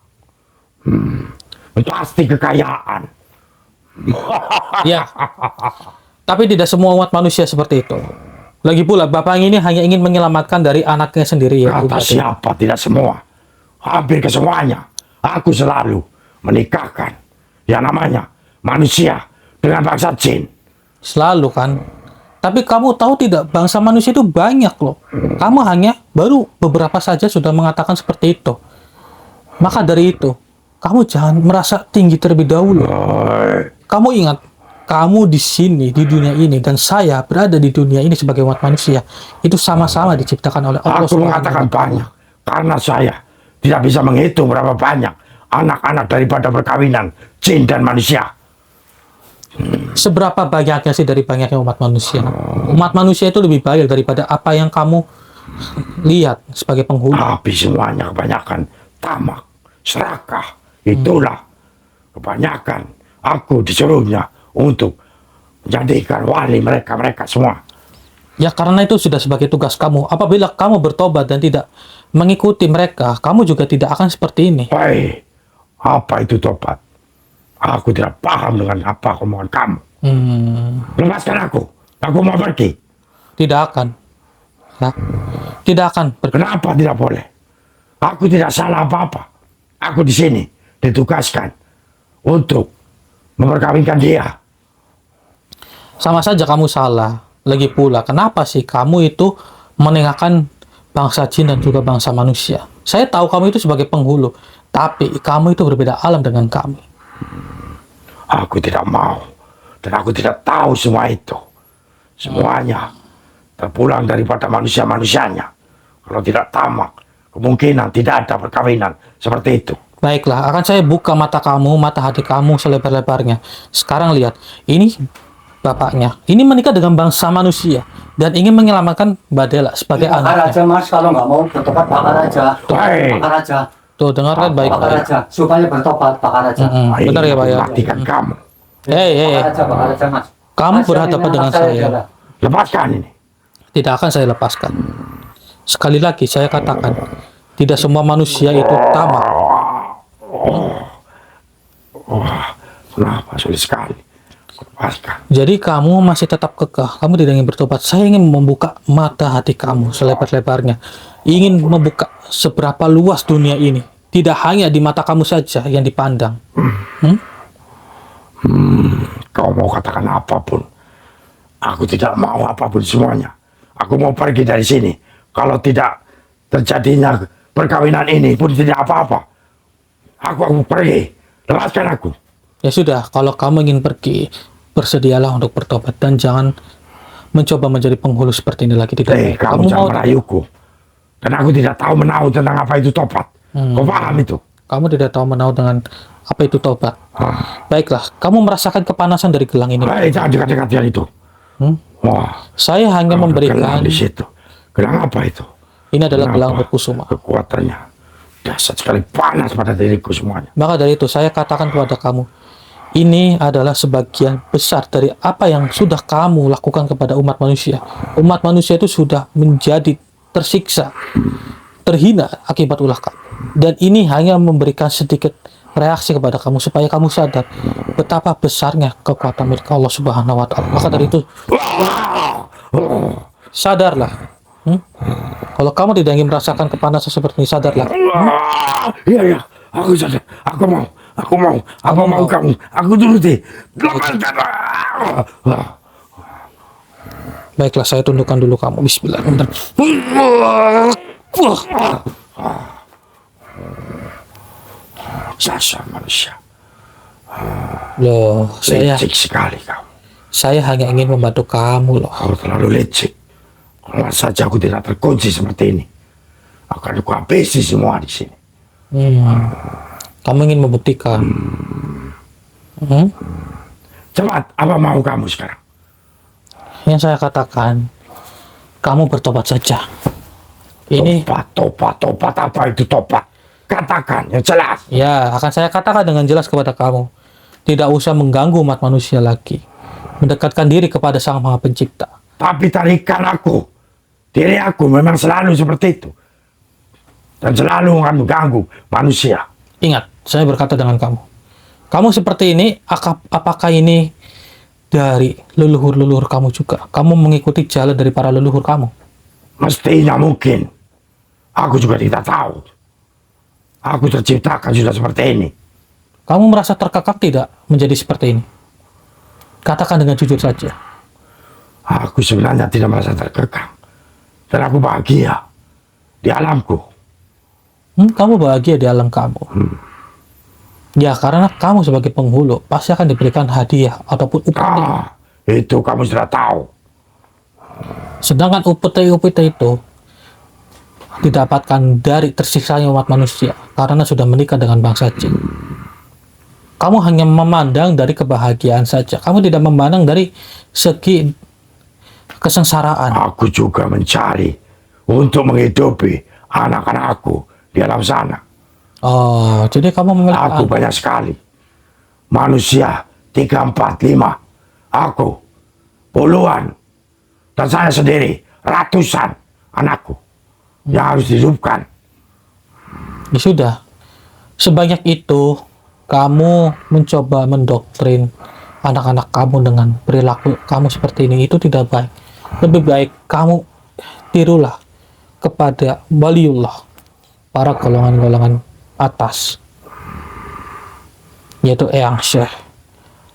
Pasti kekayaan. Ya. Tapi tidak semua umat manusia seperti itu. Lagi pula bapak ini hanya ingin menyelamatkan dari anaknya sendiri ya. Kata siapa? Tidak semua. Hampir ke semuanya. Aku selalu menikahkan yang namanya manusia dengan bangsa jin. Selalu kan. Tapi kamu tahu tidak, bangsa manusia itu banyak loh. Kamu hanya baru beberapa saja sudah mengatakan seperti itu. Maka dari itu, kamu jangan merasa tinggi terlebih dahulu. Kamu ingat, kamu di sini, di dunia ini, dan saya berada di dunia ini sebagai umat manusia. Itu sama-sama diciptakan oleh Allah Aku mengatakan banyak karena saya tidak bisa menghitung berapa banyak anak-anak daripada perkawinan jin dan manusia. Seberapa banyaknya sih dari banyaknya umat manusia? Umat manusia itu lebih banyak daripada apa yang kamu lihat sebagai penghulu. Tapi semuanya kebanyakan tamak, serakah. Itulah kebanyakan aku disuruhnya untuk menjadikan wali mereka semua. Ya karena itu sudah sebagai tugas kamu. Apabila kamu bertobat dan tidak mengikuti mereka, kamu juga tidak akan seperti ini. Hei, apa itu tobat? Aku tidak paham dengan apa omongan kamu. Lepaskan aku. Aku mau pergi. Tidak akan. Ya. Tidak akan. Kenapa tidak boleh? Aku tidak salah apa-apa. Aku di sini ditugaskan untuk memperkawinkan dia. Sama saja kamu salah. Lagi pula, kenapa sih kamu itu menengahkan bangsa jin dan juga bangsa manusia? Saya tahu kamu itu sebagai penghulu, tapi kamu itu berbeda alam dengan kami. Aku tidak mau. Dan aku tidak tahu semua itu. Semuanya terpulang daripada manusia-manusianya. Kalau tidak tamak, kemungkinan tidak ada perkawinan seperti itu. Baiklah, akan saya buka mata kamu, mata hati kamu selebar-lebarnya. Sekarang lihat, ini bapaknya. Ini menikah dengan bangsa manusia dan ingin menyelamatkan Mbak Dela sebagai Bakar anaknya. aja mas, kalau nggak mau bertobat bakar aja. Hei. Bakar aja. Tuh, dengarkan Bakar baik-baik. aja. Supaya bertobat, bakar aja. Ayo, Benar ya, Pak ya? matikan kamu. Hei, Bakar aja mas. kamu Kasihan berhadapan ini dengan anak saya. Dela. Lepaskan ini. Tidak akan saya lepaskan. Sekali lagi saya katakan, tidak semua manusia itu tamak. Kenapa sulit sekali? Lepaskan. Jadi kamu masih tetap kekeh, kamu tidak ingin bertobat. Saya ingin membuka mata hati kamu selebar-lebarnya. Ingin membuka seberapa luas dunia ini. Tidak hanya di mata kamu saja yang dipandang. Kau mau katakan apapun. Aku tidak mau apapun semuanya. Aku mau pergi dari sini. Kalau tidak terjadinya perkawinan ini pun tidak apa-apa. Aku pergi. Lepaskan aku. Ya sudah, kalau kamu ingin pergi, bersedialah untuk bertobat dan jangan mencoba menjadi penghulu seperti ini lagi. Tidak. Kamu jangan merayuku. Dan aku tidak tahu menahu tentang apa itu tobat. Kau paham itu? Kamu tidak tahu menahu dengan apa itu tobat. Baiklah, kamu merasakan kepanasan dari gelang ini. Jangan dekat-dekat yang itu. Wah, Saya hanya memberikan. gelang di situ. Gelang apa itu? Ini adalah Kenapa? gelang berkusuma. Kekuatannya dahsyat sekali, panas pada diriku semuanya. Maka dari itu saya katakan kepada kamu, ini adalah sebagian besar dari apa yang sudah kamu lakukan kepada umat manusia. Umat manusia itu sudah menjadi tersiksa, terhina akibat ulah kamu. Dan ini hanya memberikan sedikit reaksi kepada kamu supaya kamu sadar betapa besarnya kekuatan milik Allah Subhanahu wa taala. Maka dari itu sadarlah. Kalau kamu tidak ingin merasakan kepanasan seperti ini, sadarlah. Iya, aku sadar. Aku mau kamu. Aku turuti. Lepaskan. Baiklah, saya tundukkan dulu kamu. Bismillahirrahmanirrahim. Dasar manusia. Loh, Lecek sekali kau. saya hanya ingin membantu kamu loh. Kau terlalu lecek. Kalau saja aku tidak terkunci seperti ini, akan aku habisi semua di sini. Kamu ingin membuktikan? Cepat, apa mau kamu sekarang? Yang saya katakan, kamu bertobat saja. Ini Tobat, apa itu tobat? Katakan yang jelas. ya akan saya katakan dengan jelas kepada kamu. Tidak usah mengganggu umat manusia lagi. Mendekatkan diri kepada Sang Maha Pencipta. Tapi tarikan aku. Diri aku memang selalu seperti itu. Dan selalu akan mengganggu manusia. Ingat, saya berkata dengan kamu. Kamu seperti ini, apakah ini dari leluhur-leluhur kamu juga? Kamu mengikuti jalan dari para leluhur kamu? Mestinya mungkin. Aku juga tidak tahu. Aku terciptakan sudah seperti ini. Kamu merasa terkekang tidak menjadi seperti ini? Katakan dengan jujur saja. Aku sebenarnya tidak merasa terkekang. Dan aku bahagia di alamku. Kamu bahagia di alam kamu. Ya, karena kamu sebagai penghulu pasti akan diberikan hadiah ataupun upeti. Itu kamu sudah tahu. Sedangkan upeti-upeti itu didapatkan dari tersiksanya umat manusia karena sudah menikah dengan bangsa jin. Kamu hanya memandang dari kebahagiaan saja. Kamu tidak memandang dari segi kesengsaraan. Aku juga mencari untuk menghidupi anak-anakku di alam sana. Oh, jadi kamu memiliki Aku anak. banyak sekali. Manusia 3, 4, 5. Aku puluhan. Dan saya sendiri ratusan anakku yang harus dihidupkan. Ya sudah. Sebanyak itu kamu mencoba mendoktrin anak-anak kamu dengan perilaku kamu seperti ini, itu tidak baik. Lebih baik kamu tirulah kepada waliullah, para golongan-golongan atas, yaitu Eyang Syekh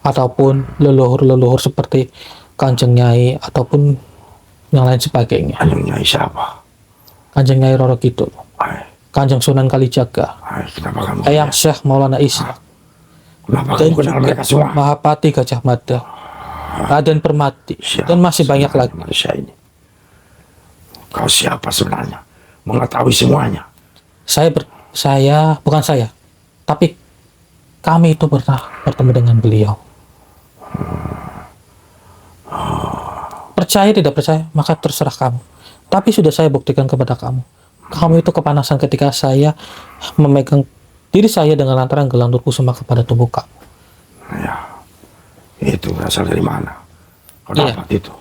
ataupun leluhur-leluhur seperti Kanjeng Nyai ataupun yang lain sebagainya. Kanjeng Nyai siapa? Kanjeng Nyai Roro Kidul, Kanjeng Sunan Kalijaga, Kenapa kamu? Eyang Syekh Maulana Ishaq, Kenapa dan kamu kenal juga mereka semua? Mahapati Gajah Mada, Raden Permati, dan masih banyak lagi. Manusia ini. Kau siapa sebenarnya? Mengetahui semuanya. Bukan saya, tapi kami itu pernah bertemu dengan beliau. Percaya tidak percaya, maka terserah kamu. Tapi sudah saya buktikan kepada kamu. Kamu itu kepanasan ketika saya memegang diri saya dengan lantaran gelang Nurkusuma kepada tubuh kamu. Ya, itu berasal dari mana? Kau Iya. dapat itu?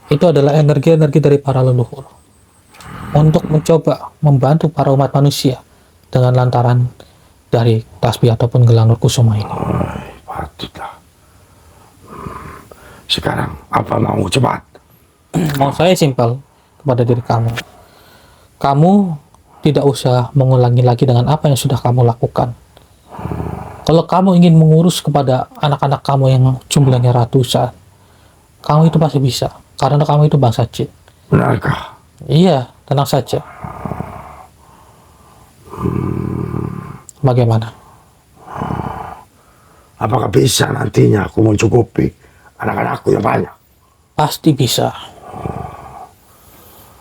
Itu adalah energi-energi dari para leluhur. untuk mencoba membantu para umat manusia dengan lantaran dari tasbih ataupun gelang Nur Kusuma ini. Patutlah. Sekarang apa mau cepat? Mau saya simpel kepada diri kamu. Kamu tidak usah mengulangi lagi dengan apa yang sudah kamu lakukan. Kalau kamu ingin mengurus kepada anak-anak kamu yang jumlahnya ratusan, kamu itu pasti bisa. Karena kamu itu bangsa jin. Benarkah? Iya, tenang saja. Bagaimana? Apakah bisa nantinya aku mencukupi anak-anakku yang banyak? Pasti bisa.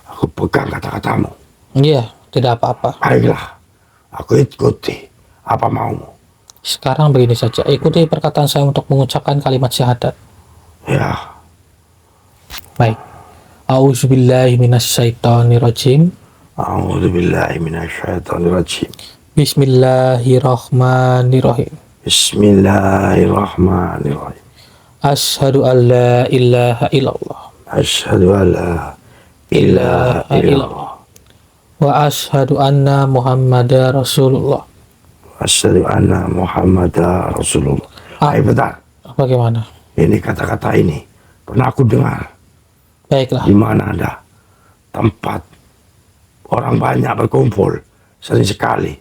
Aku pegang kata-katamu. Iya, tidak apa-apa. Baiklah, aku ikuti apa maumu. Sekarang begini saja, ikuti perkataan saya untuk mengucapkan kalimat syahadat. Ya, Baik. A'udzubillahi minasyaitonirrajim. a'udzubillahi minasyaitonirrajim. Bismillahirrahmanirrahim. Bismillahirrahmanirrahim. Asyhadu an la ilaha illallah Asyhadu an la ilaha illallah. wa asyhadu anna Muhammadar Rasulullah. Asyhadu anna Muhammadar Rasulullah. Hai benar. Bagaimana? Ini kata-kata ini pernah aku dengar Baiklah. di mana ada tempat orang banyak berkumpul, sering sekali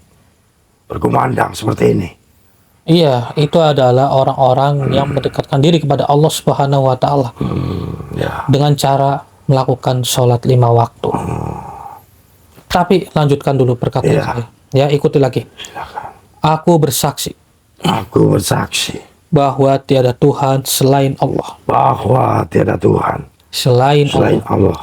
berkumandang seperti ini. Iya, itu adalah orang-orang yang mendekatkan diri kepada Allah Subhanahu wa taala Ya, dengan cara melakukan sholat 5 waktu. Tapi lanjutkan dulu perkataan Iya. saya. Ya, ikuti lagi. silakan. Aku bersaksi Aku bersaksi bahwa tiada Tuhan selain Allah, bahwa tiada Tuhan selain selain Allah. Allah,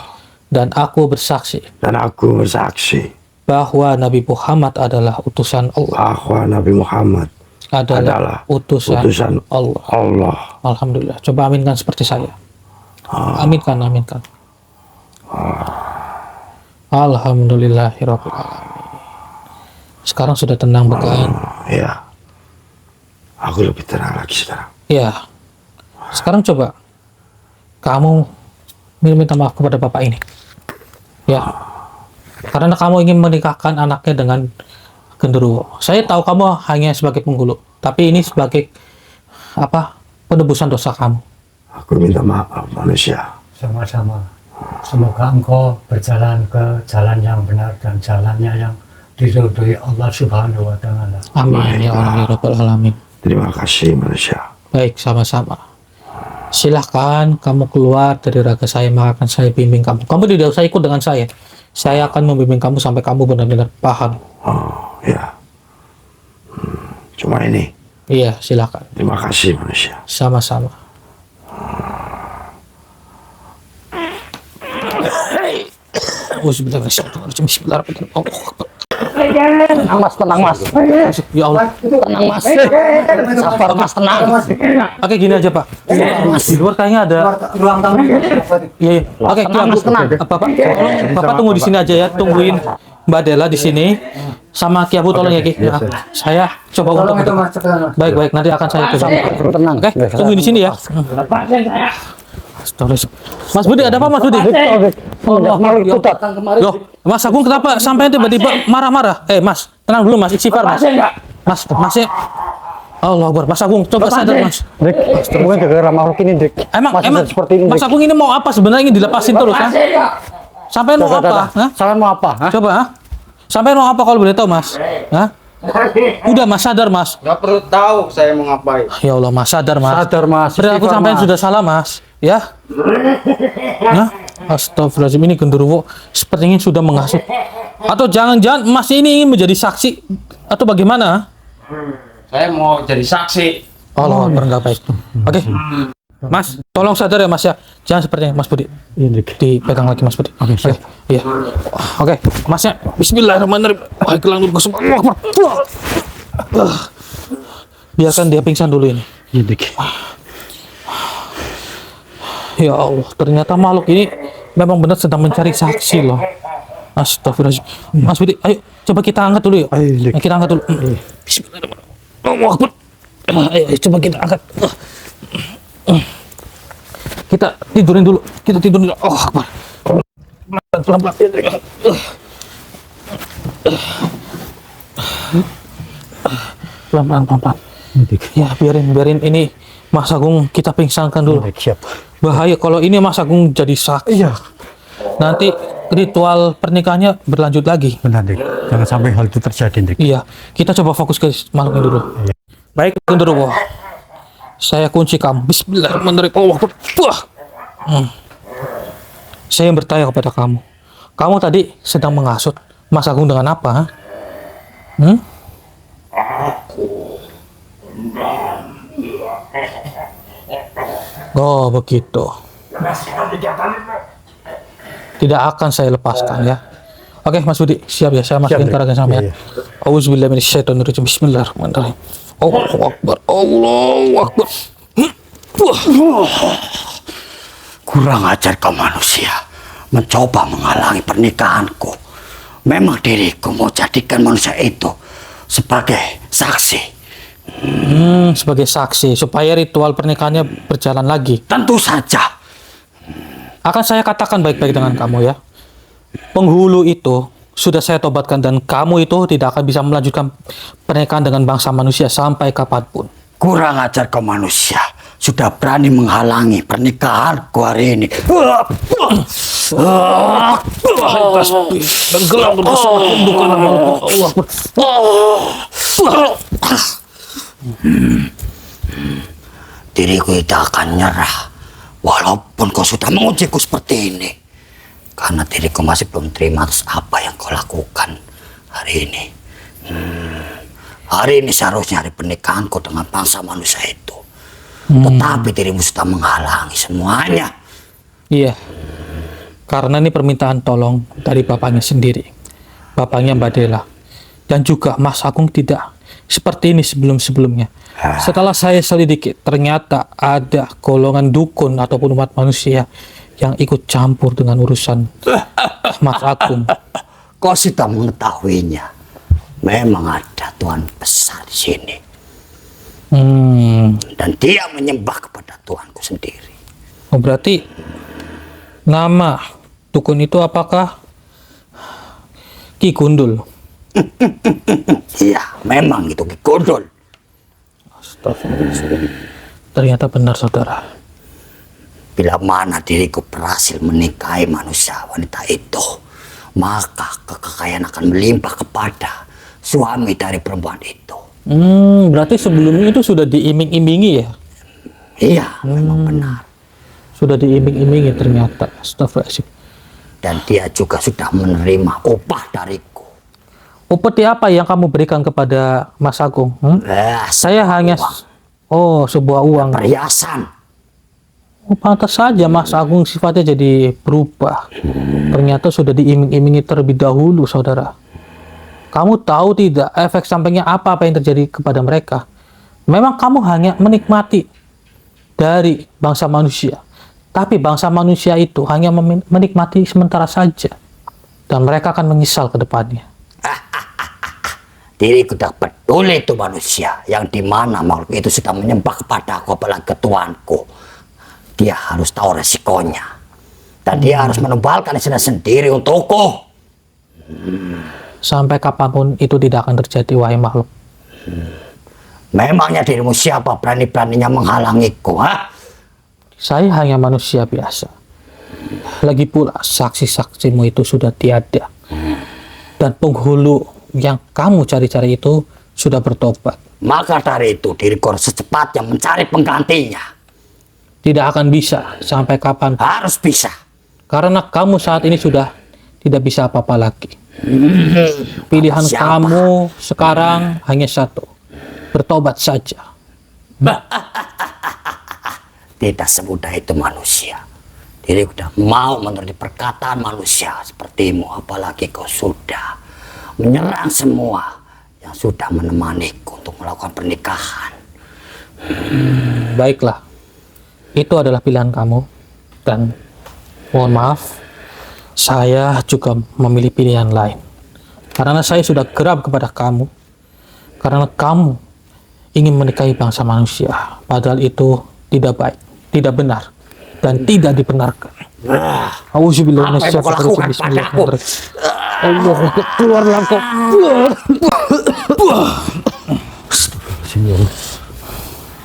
Dan aku bersaksi dan aku bersaksi bahwa Nabi Muhammad adalah utusan Allah, bahwa Nabi Muhammad adalah utusan utusan Allah. Allah. Alhamdulillah. Coba aminkan seperti saya. Aminkan, aminkan. Alhamdulillahirabbil alamin. Sekarang sudah tenang bukan? Ya, aku lebih tenang lagi sekarang. Ya. Sekarang coba kamu minta maaf kepada bapak ini. Ya. Karena kamu ingin menikahkan anaknya dengan genderuwo. Saya tahu kamu hanya sebagai penghulu, tapi ini sebagai apa? Penebusan dosa kamu. Aku minta maaf manusia. Sama-sama. Semoga engkau berjalan ke jalan yang benar dan jalannya yang diridhoi Allah Subhanahu wa taala. Amin ya Allah ya Rabbal alamin. Terima kasih manusia. Baik, sama-sama. Silahkan kamu keluar dari raga saya, maka akan saya bimbing kamu. Kamu tidak usah ikut dengan saya. Saya akan membimbing kamu sampai kamu benar-benar paham. Oh ya, cuma ini. Iya, silahkan. Terima kasih manusia. Sama-sama. Bismillahirrahmanirrahim. Tenang mas, tenang mas. Ya Allah. Tenang mas. Sabar mas, tenang. Oke, gini aja Pak. Di luar kayaknya ada. Ruang tamu. Iya, iya. Oke, Tenang, Kiam. Mas, tenang. Bapak, tolong, Bapak tunggu di sini aja ya. Tungguin Mbak Dela di sini. Sama Ki Abu tolong ya Ki. Ya, saya coba Tolong itu untuk. Mas. Baik, baik. Nanti akan saya coba. Tenang. Oke, tungguin di sini ya. Astagfirullah. Mas Budi, ada apa Mas Budi? Allah, ya Allah. Loh, Mas Agung kenapa sampai tiba-tiba marah-marah? Mas, tenang dulu Mas, istighfar Mas. Mas, ya. Allah Akbar. Mas Agung, coba sadar Mas. Dik, mungkin gara-gara makhluk ini Dik. Emang seperti ini Mas Dik. Agung ini mau apa sebenarnya, ingin dilepasin terus kan? Sampai mau apa? Hah? Salah mau apa? Hah? Coba, ha? Sampai mau apa kalau boleh tahu Mas? Hah? Udah Mas, sadar Mas. Nggak perlu tahu saya mau ngapain. Ya Allah Mas, sadar Mas. Sadar mas. Berarti aku Istighfar, sampai Mas. sudah salah Mas. Ya? Nah, astagfirullahaladzim, ini genderuwo sepertinya sudah menghasut. Atau jangan-jangan Mas ini ingin menjadi saksi atau bagaimana? Saya mau jadi saksi. Allah Akbar, enggak baik. Oke. Mas, tolong sadar ya Mas ya. Jangan seperti ini Mas Budi. Iya Dik. Dipegang lagi Mas Budi. Oke, iya. Oke, Masnya. Bismillahirrahmanirrahim. Wah, gelang Nur Kusuma. Biarkan dia pingsan dulu ini. Iya Dik. Ya Allah, ternyata makhluk ini memang benar sedang mencari saksi loh. Astagfirullahaladzim. Mas Budi, ayo coba kita angkat dulu yuk. Ayo, Dik. Kita angkat dulu. Bismillahirrahmanirrahim. Allahu Akbar. Ayo, coba kita angkat. Kita tidurin dulu. Oh, Akbar. pelan-pelan. Pelan-pelan. Ya, biarin ini Mas Agung kita pingsankan dulu. Siap. Bahaya kalau ini Mas Agung jadi saksi. Iya. Nanti ritual pernikahannya berlanjut lagi. Benar, Dik. Jangan sampai hal itu terjadi, Dik. Iya, kita coba fokus ke malamnya dulu. Baik, Genderuwo. Saya kunci kamu. Bismillahirrahmanirrahim. Allah Akbar. Wah. Saya bertanya kepada kamu. Kamu tadi sedang menghasut Mas Agung dengan apa? Ha? Oh, begitu. Tidak akan saya lepaskan ya. Oke, Mas Budi, siap ya. Saya masukin Dik. karangnya sama ya. Iya. Auzubillahi minasyaitonirrajim. Bismillahirrahmanirrahim. Allahu Akbar. Allahu Akbar. Kurang ajar kau manusia, mencoba menghalangi pernikahanku. Memang diriku mau jadikan manusia itu sebagai saksi. Sebagai saksi supaya ritual pernikahannya berjalan lagi. Tentu saja. Akan saya katakan baik-baik dengan kamu ya. Penghulu itu sudah saya tobatkan dan kamu itu tidak akan bisa melanjutkan pernikahan dengan bangsa manusia sampai kapanpun. Kurang ajar kau manusia, sudah berani menghalangi pernikahanku hari ini. Diriku tidak akan nyerah walaupun kau sudah mengujiku seperti ini, karena diriku masih belum terima atas apa yang kau lakukan hari ini. Hari ini seharusnya hari pernikahanku dengan bangsa manusia itu, tetapi dirimu sudah menghalangi semuanya. Iya, karena ini permintaan tolong dari bapaknya sendiri, bapaknya Mbak Dela, dan juga Mas Agung tidak seperti ini sebelum-sebelumnya. Setelah saya selidiki, ternyata ada golongan dukun ataupun umat manusia yang ikut campur dengan urusan Mas Agung. Kau sudah mengetahuinya. Memang ada Tuhan besar di sini. Dan dia menyembah kepada Tuhanku sendiri. Oh, berarti nama dukun itu apakah Ki Gundul? Iya, memang itu Ki Gundul. Ternyata benar, saudara. Bila mana diriku berhasil menikahi manusia wanita itu, maka kekayaan akan melimpah kepada suami dari perempuan itu. Berarti sebelumnya itu sudah diiming-imingi ya? Iya, memang benar. Sudah diiming-imingi ternyata. Astagfirullahaladzim. Dan dia juga sudah menerima upah dariku. Upeti apa yang kamu berikan kepada Mas Agung? Saya hanya... Oh, sebuah uang. Perhiasan. Oh, pantas saja Mas Agung sifatnya jadi berubah. Ternyata sudah diiming-imingi terlebih dahulu, saudara. Kamu tahu tidak efek sampingnya apa yang terjadi kepada mereka? Memang kamu hanya menikmati dari bangsa manusia. Tapi bangsa manusia itu hanya menikmati sementara saja. Dan mereka akan menyesal ke depannya. Diriku tidak peduli itu manusia yang dimana makhluk itu sudah menyembah kepada aku, apalagi ke Tuanku. Dia harus tahu resikonya. Dan dia harus menumbalkan isinya sendiri untukku. Sampai kapanpun itu tidak akan terjadi, wahai makhluk. Memangnya dirimu siapa berani-beraninya menghalangiku, ha? Saya hanya manusia biasa. Lagi pula saksi-saksimu itu sudah tiada. Dan penghulu yang kamu cari-cari itu sudah bertobat. Maka dari itu diriku harus secepatnya mencari penggantinya. Tidak akan bisa sampai kapan. Harus bisa. Karena kamu saat ini sudah tidak bisa apa-apa lagi. Pilihan Siapa? kamu sekarang hanya satu. Bertobat saja. Tidak semudah itu manusia. Diriku udah mau menuruti perkataan manusia sepertimu, apalagi kau sudah menyerang semua yang sudah menemaniku untuk melakukan pernikahan. Baiklah. Itu adalah pilihan kamu. Dan mohon maaf, saya juga memilih pilihan lain. Karena saya sudah geram kepada kamu. Karena kamu ingin menikahi bangsa manusia. Padahal itu tidak baik, tidak benar, dan tidak dibenarkan. Auzubillah Apa yang kau lakukan padaku? Allah, keluarlah engkau.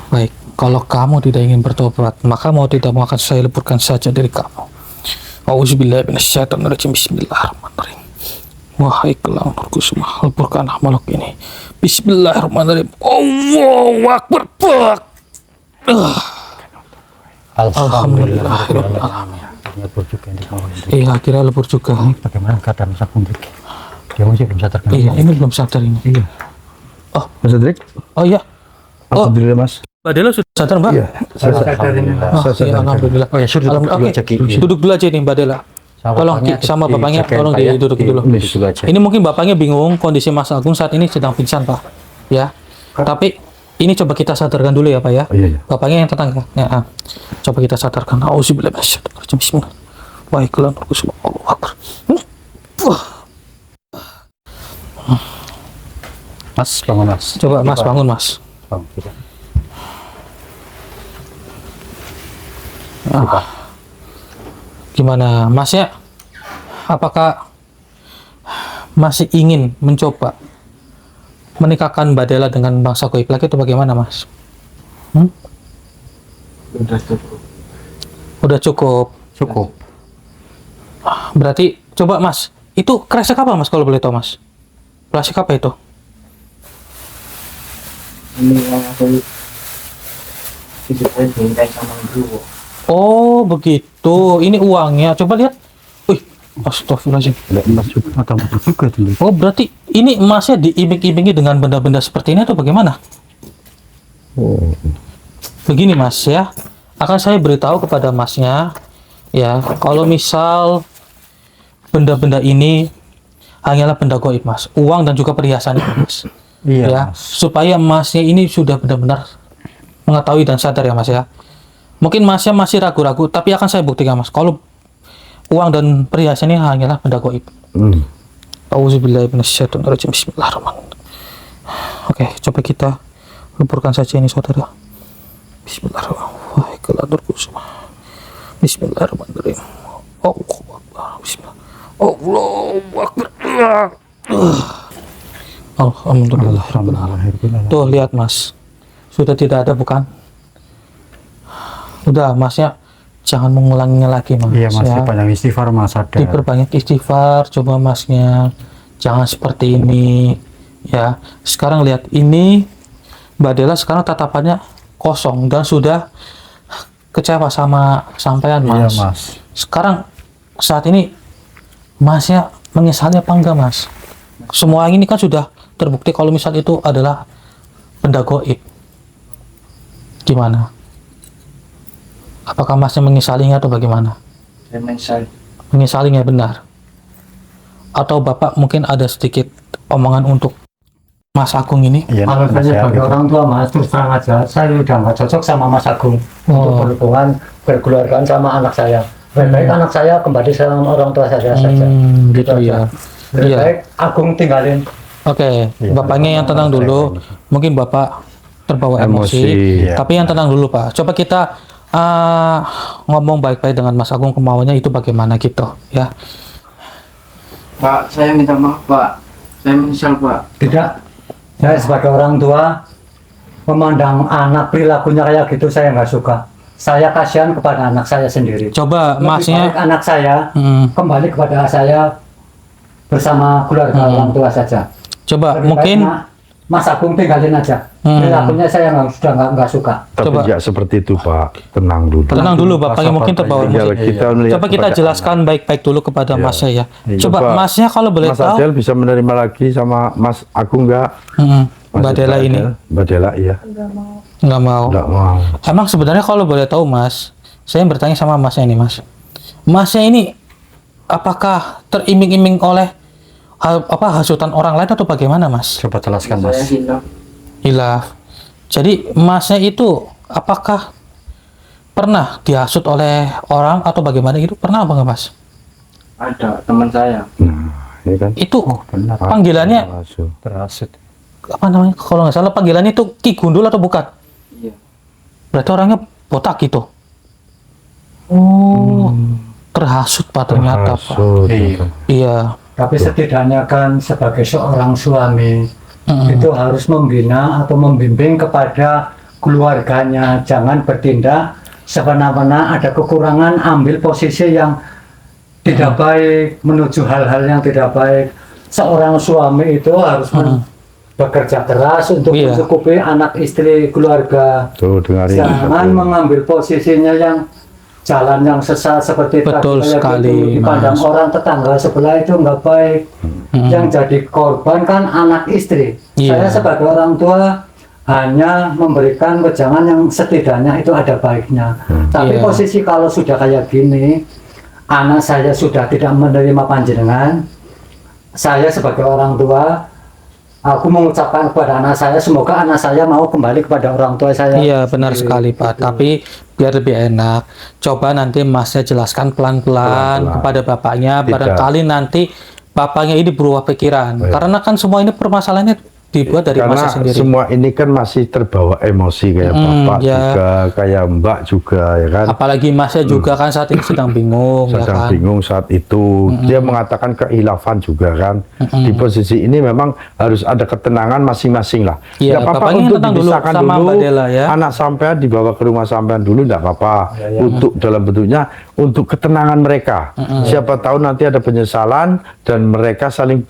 Baik, kalau kamu tidak ingin bertobat, maka mau tidak mau akan saya leburkan saja dari kamu. Auzubillah minasyaitonirrajim. Bismillahirrahmanirrahim. Wahai kelang nurku semua, leburkanlah makhluk ini. Bismillahirrahmanirrahim. Allahu Akbar. Alhamdulillah. Lebur juga ini kalau Hendrik. Iya, akhirnya lebur juga. Bagaimana keadaan Mas Agung, Hendrik? Dia masih belum sadarkan. Iya, ini belum sadar ini. Iya. Mas Hendrik? Oh iya. Oh, Alhamdulillah, Mas. Mbak Dela sudah sadar, Mbak? Iya. Alhamdulillah. Ah, iya, alhamdulillah. Oh ya, sudah duduk dulu Oke, aja, Ki. duduk dulu aja nih Mbak Dela. Tolong Ki, sama bapaknya, tolong duduk dulu. Duduk dulu aja. Ini mungkin bapaknya bingung kondisi Mas Agung saat ini sedang pingsan, Pak. Ya. Tapi ini coba kita sadarkan dulu ya, Pak ya. Iya, iya. Bapaknya yang tenang ya. Coba kita sadarkan. Auzubillahi minasyaitonirrajim. Bismillah. Baiklah, Allahu Akbar. Mas, bangun, Mas. Coba Mas bangun, Mas. Bangun, kita. Gimana Masnya? Apakah masih ingin mencoba menikahkan Mbak Dela dengan bangsa goib lagi atau bagaimana, Mas? Udah cukup. Udah cukup. Cukup. Berarti coba Mas, itu kresek apa Mas kalau boleh tahu Mas? Plastik apa itu? Ini yang aku hidupnya bingkai sama dulu. Oh begitu, ini uangnya. Coba lihat. Wih, astagfirullahaladzim. Tidak, Mas juga atau Mas juga dulu. Oh berarti ini emasnya diiming-imingi dengan benda-benda seperti ini atau bagaimana? Oh. Begini Mas ya, akan saya beritahu kepada Masnya ya, kalau misal benda-benda ini hanyalah benda goib Mas, uang dan juga perhiasan itu Mas. Iya, Ya, Mas. supaya Masnya ini sudah benar-benar mengetahui dan sadar ya Mas ya. Mungkin Masnya masih ragu-ragu, tapi akan saya buktikan Mas, kalau uang dan perhiasan ini hanyalah benda goib. Auzubillahi minasyaitonirrajim. Bismillahirrahmanirrahim. Oke, coba kita leburkan saja ini saudara. Bismillahirrahmanirrahim. Bismillahirrahmanirrahim. Allahu Akbar. Bismillah. Allahu Akbar. Alhamdulillah. Tuh lihat Mas, sudah tidak ada bukan? Udah Masnya jangan mengulanginya lagi Mas. Iya, Mas, ya. dipanjang istighfar, Mas, sadar. Diperbanyak istighfar, coba Masnya jangan seperti ini ya. Sekarang lihat ini Mbak Dela sekarang tatapannya kosong dan sudah kecewa sama sampean Mas. Iya, Mas. Sekarang saat ini Masnya menyesali apa enggak Mas? Semua ini kan sudah terbukti kalau misal itu adalah benda goib. Gimana? Apakah Masnya menyesalinya atau bagaimana? Saya menyesal. Menyesalinya benar. Atau Bapak mungkin ada sedikit omongan untuk Mas Agung ini? Iya, Kalau Mas, saya ya, sebagai gitu. orang tua Mas, terus terang aja, saya udah nggak cocok sama Mas Agung untuk Oh. berhubungan berkeluargaan sama anak saya. Lebih baik anak saya kembali sama orang tua saya saja. Gitu ya. Lebih Iya. baik Agung tinggalin. Oke, Iya, Bapaknya yang tenang dulu. Mungkin Bapak terbawa emosi, iya. tapi yang tenang dulu Pak. Coba kita ngomong baik-baik dengan Mas Agung, kemauannya itu bagaimana gitu ya. Pak, saya minta maaf Pak. Saya menyesal Pak. Tidak, saya sebagai orang tua memandang anak perilakunya kayak gitu saya nggak suka. Saya kasihan kepada anak saya sendiri. Coba Lebih Masnya, baik anak saya kembali kepada saya bersama keluarga orang tua saja. coba Lebih mungkin baik Mas Agung tinggalin aja. Perilakunya saya sudah nggak suka. Tapi Coba. tidak seperti itu Pak, tenang dulu. tenang dulu Bapaknya mungkin terbawa Tinggal emosi. kita melihat Coba kita kepada jelaskan baik-baik dulu kepada Iya. Masnya ya. Iya. Coba Coba Masnya kalau boleh Mas tahu, Adel bisa menerima lagi sama Mas Agung nggak? Mas Mbak Dela ini Mbak Dela iya. nggak mau. Nggak mau. Emang sebenarnya kalau boleh tahu Mas, saya bertanya sama Masnya ini Mas. Masnya ini apakah teriming-iming oleh hasutan orang lain atau bagaimana Mas? Coba jelaskan, Saya Mas. hilaf. Hilaf. Jadi Masnya itu apakah pernah dihasut oleh orang atau bagaimana gitu? Pernah apa nggak Mas? Ada teman saya. Nah, ini kan. Itu Benar. panggilannya Masuk. Terhasut. apa namanya? Kalau nggak salah panggilannya itu Ki Gundul atau bukan? Iya. Berarti orangnya botak gitu. Oh. terhasut Pak ternyata Pak. Maksud. Iya. Tapi setidaknya kan sebagai seorang suami itu harus membina atau membimbing kepada keluarganya, jangan bertindak semena-mena ada kekurangan, ambil posisi yang tidak baik, menuju hal-hal yang tidak baik. Seorang suami itu harus bekerja keras untuk Iya. mencukupi anak istri keluarga. Tuh dengar ini. Jangan mengambil posisinya yang jalan yang sesat seperti Betul tadi kayak sekali, gitu. Dipandang Mas. orang tetangga sebelah itu nggak baik. Yang jadi korban kan anak istri. Iya. Saya sebagai orang tua hanya memberikan wejangan yang setidaknya itu ada baiknya. Tapi Iya. posisi kalau sudah kayak gini, anak saya sudah tidak menerima panjenengan, saya sebagai orang tua, aku mengucapkan kepada anak saya, semoga anak saya mau kembali kepada orang tua saya. Iya benar sekali Pak. Tapi biar lebih enak, coba nanti Masnya jelaskan pelan-pelan kepada bapaknya. Barangkali nanti bapaknya ini berubah pikiran. Karena kan semua ini permasalahannya dibuat dari Karena Masnya sendiri. semua ini kan masih terbawa emosi kayak bapak ya. juga, kayak mbak juga ya kan. Apalagi Masnya juga kan saat ini sedang bingung, ya Sedang kan. bingung saat itu. Dia mengatakan kehilafan juga kan. Di posisi ini memang harus ada ketenangan masing-masing lah. Iya, Nggak apa-apa bapaknya untuk tenang dulu dipisahkan sama dulu. Mbak Dela ya. Anak sampean dibawa ke rumah sampean dulu enggak apa-apa. Untuk dalam bentuknya untuk ketenangan mereka. Siapa tahu nanti ada penyesalan dan mereka saling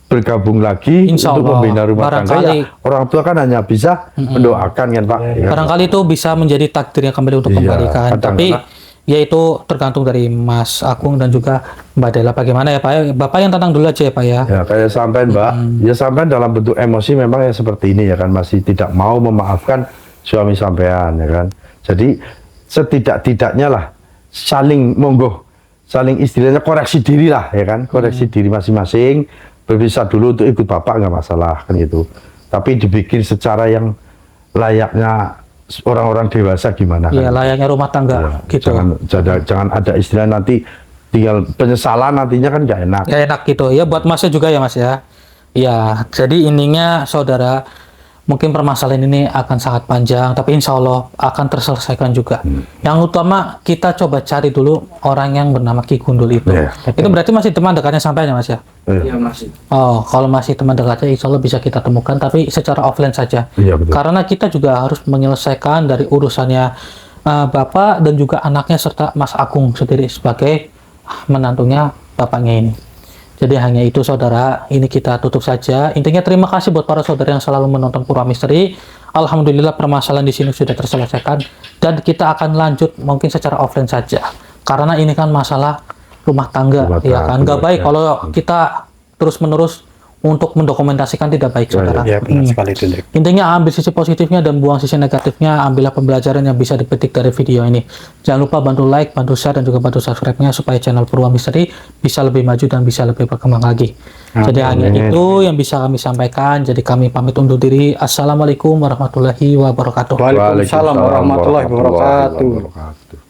bergabung lagi Insya untuk Allah. membina rumah tangga. Barangkali- Ya, orang tua kan hanya bisa mendoakan kan Pak. Ya kan? Barangkali itu bisa menjadi takdirnya kembali untuk Iya, kembalikan. Tapi kadang-kadang- ya itu tergantung dari Mas Agung dan juga Mbak Dela bagaimana ya Pak. Bapak yang tenang dulu aja ya Pak ya. Ya kayak sampean Mbak, ya sampean dalam bentuk emosi memang ya seperti ini ya kan, masih tidak mau memaafkan suami sampean ya kan. Jadi setidak-tidaknya lah saling saling istilahnya koreksi diri lah ya kan, koreksi diri masing-masing, berpisah dulu untuk ikut bapak nggak masalah kan gitu. Tapi dibikin secara yang layaknya orang-orang dewasa gimana Iya kan. layaknya rumah tangga Ya, gitu. jangan ada istilah nanti tinggal penyesalan nantinya kan nggak enak. Ya enak gitu ya buat Masnya juga ya Mas ya. Ya jadi ininya saudara mungkin permasalahan ini akan sangat panjang tapi insya Allah akan terselesaikan juga. Yang utama kita coba cari dulu orang yang bernama Ki Gundul itu. Iya. Itu berarti masih teman dekatnya sampai ya Mas ya. Iya masih. Oh, kalau masih teman dekatnya, insya Allah bisa kita temukan, tapi secara offline saja. Iya, betul. Karena kita juga harus menyelesaikan dari urusannya Bapak dan juga anaknya serta Mas Agung sendiri sebagai menantunya bapaknya ini. Jadi hanya itu saudara, ini kita tutup saja. Intinya terima kasih buat para saudara yang selalu menonton Purwa Misteri. Alhamdulillah permasalahan di sini sudah terselesaikan dan kita akan lanjut mungkin secara offline saja. Karena ini kan masalah rumah tangga, ya kan nggak baik kalau kita terus-menerus untuk mendokumentasikan, tidak baik saudara. Ya, benar sekali itu, Dek. Intinya ambil sisi positifnya dan buang sisi negatifnya, ambillah pembelajaran yang bisa dipetik dari video ini. Jangan lupa bantu like, bantu share, dan juga bantu subscribe-nya supaya channel Purwa Misteri bisa lebih maju dan bisa lebih berkembang lagi. Jadi hanya itu yang bisa kami sampaikan. Jadi kami pamit undur diri. Assalamualaikum warahmatullahi wabarakatuh. Waalaikumsalam warahmatullahi wabarakatuh. wabarakatuh.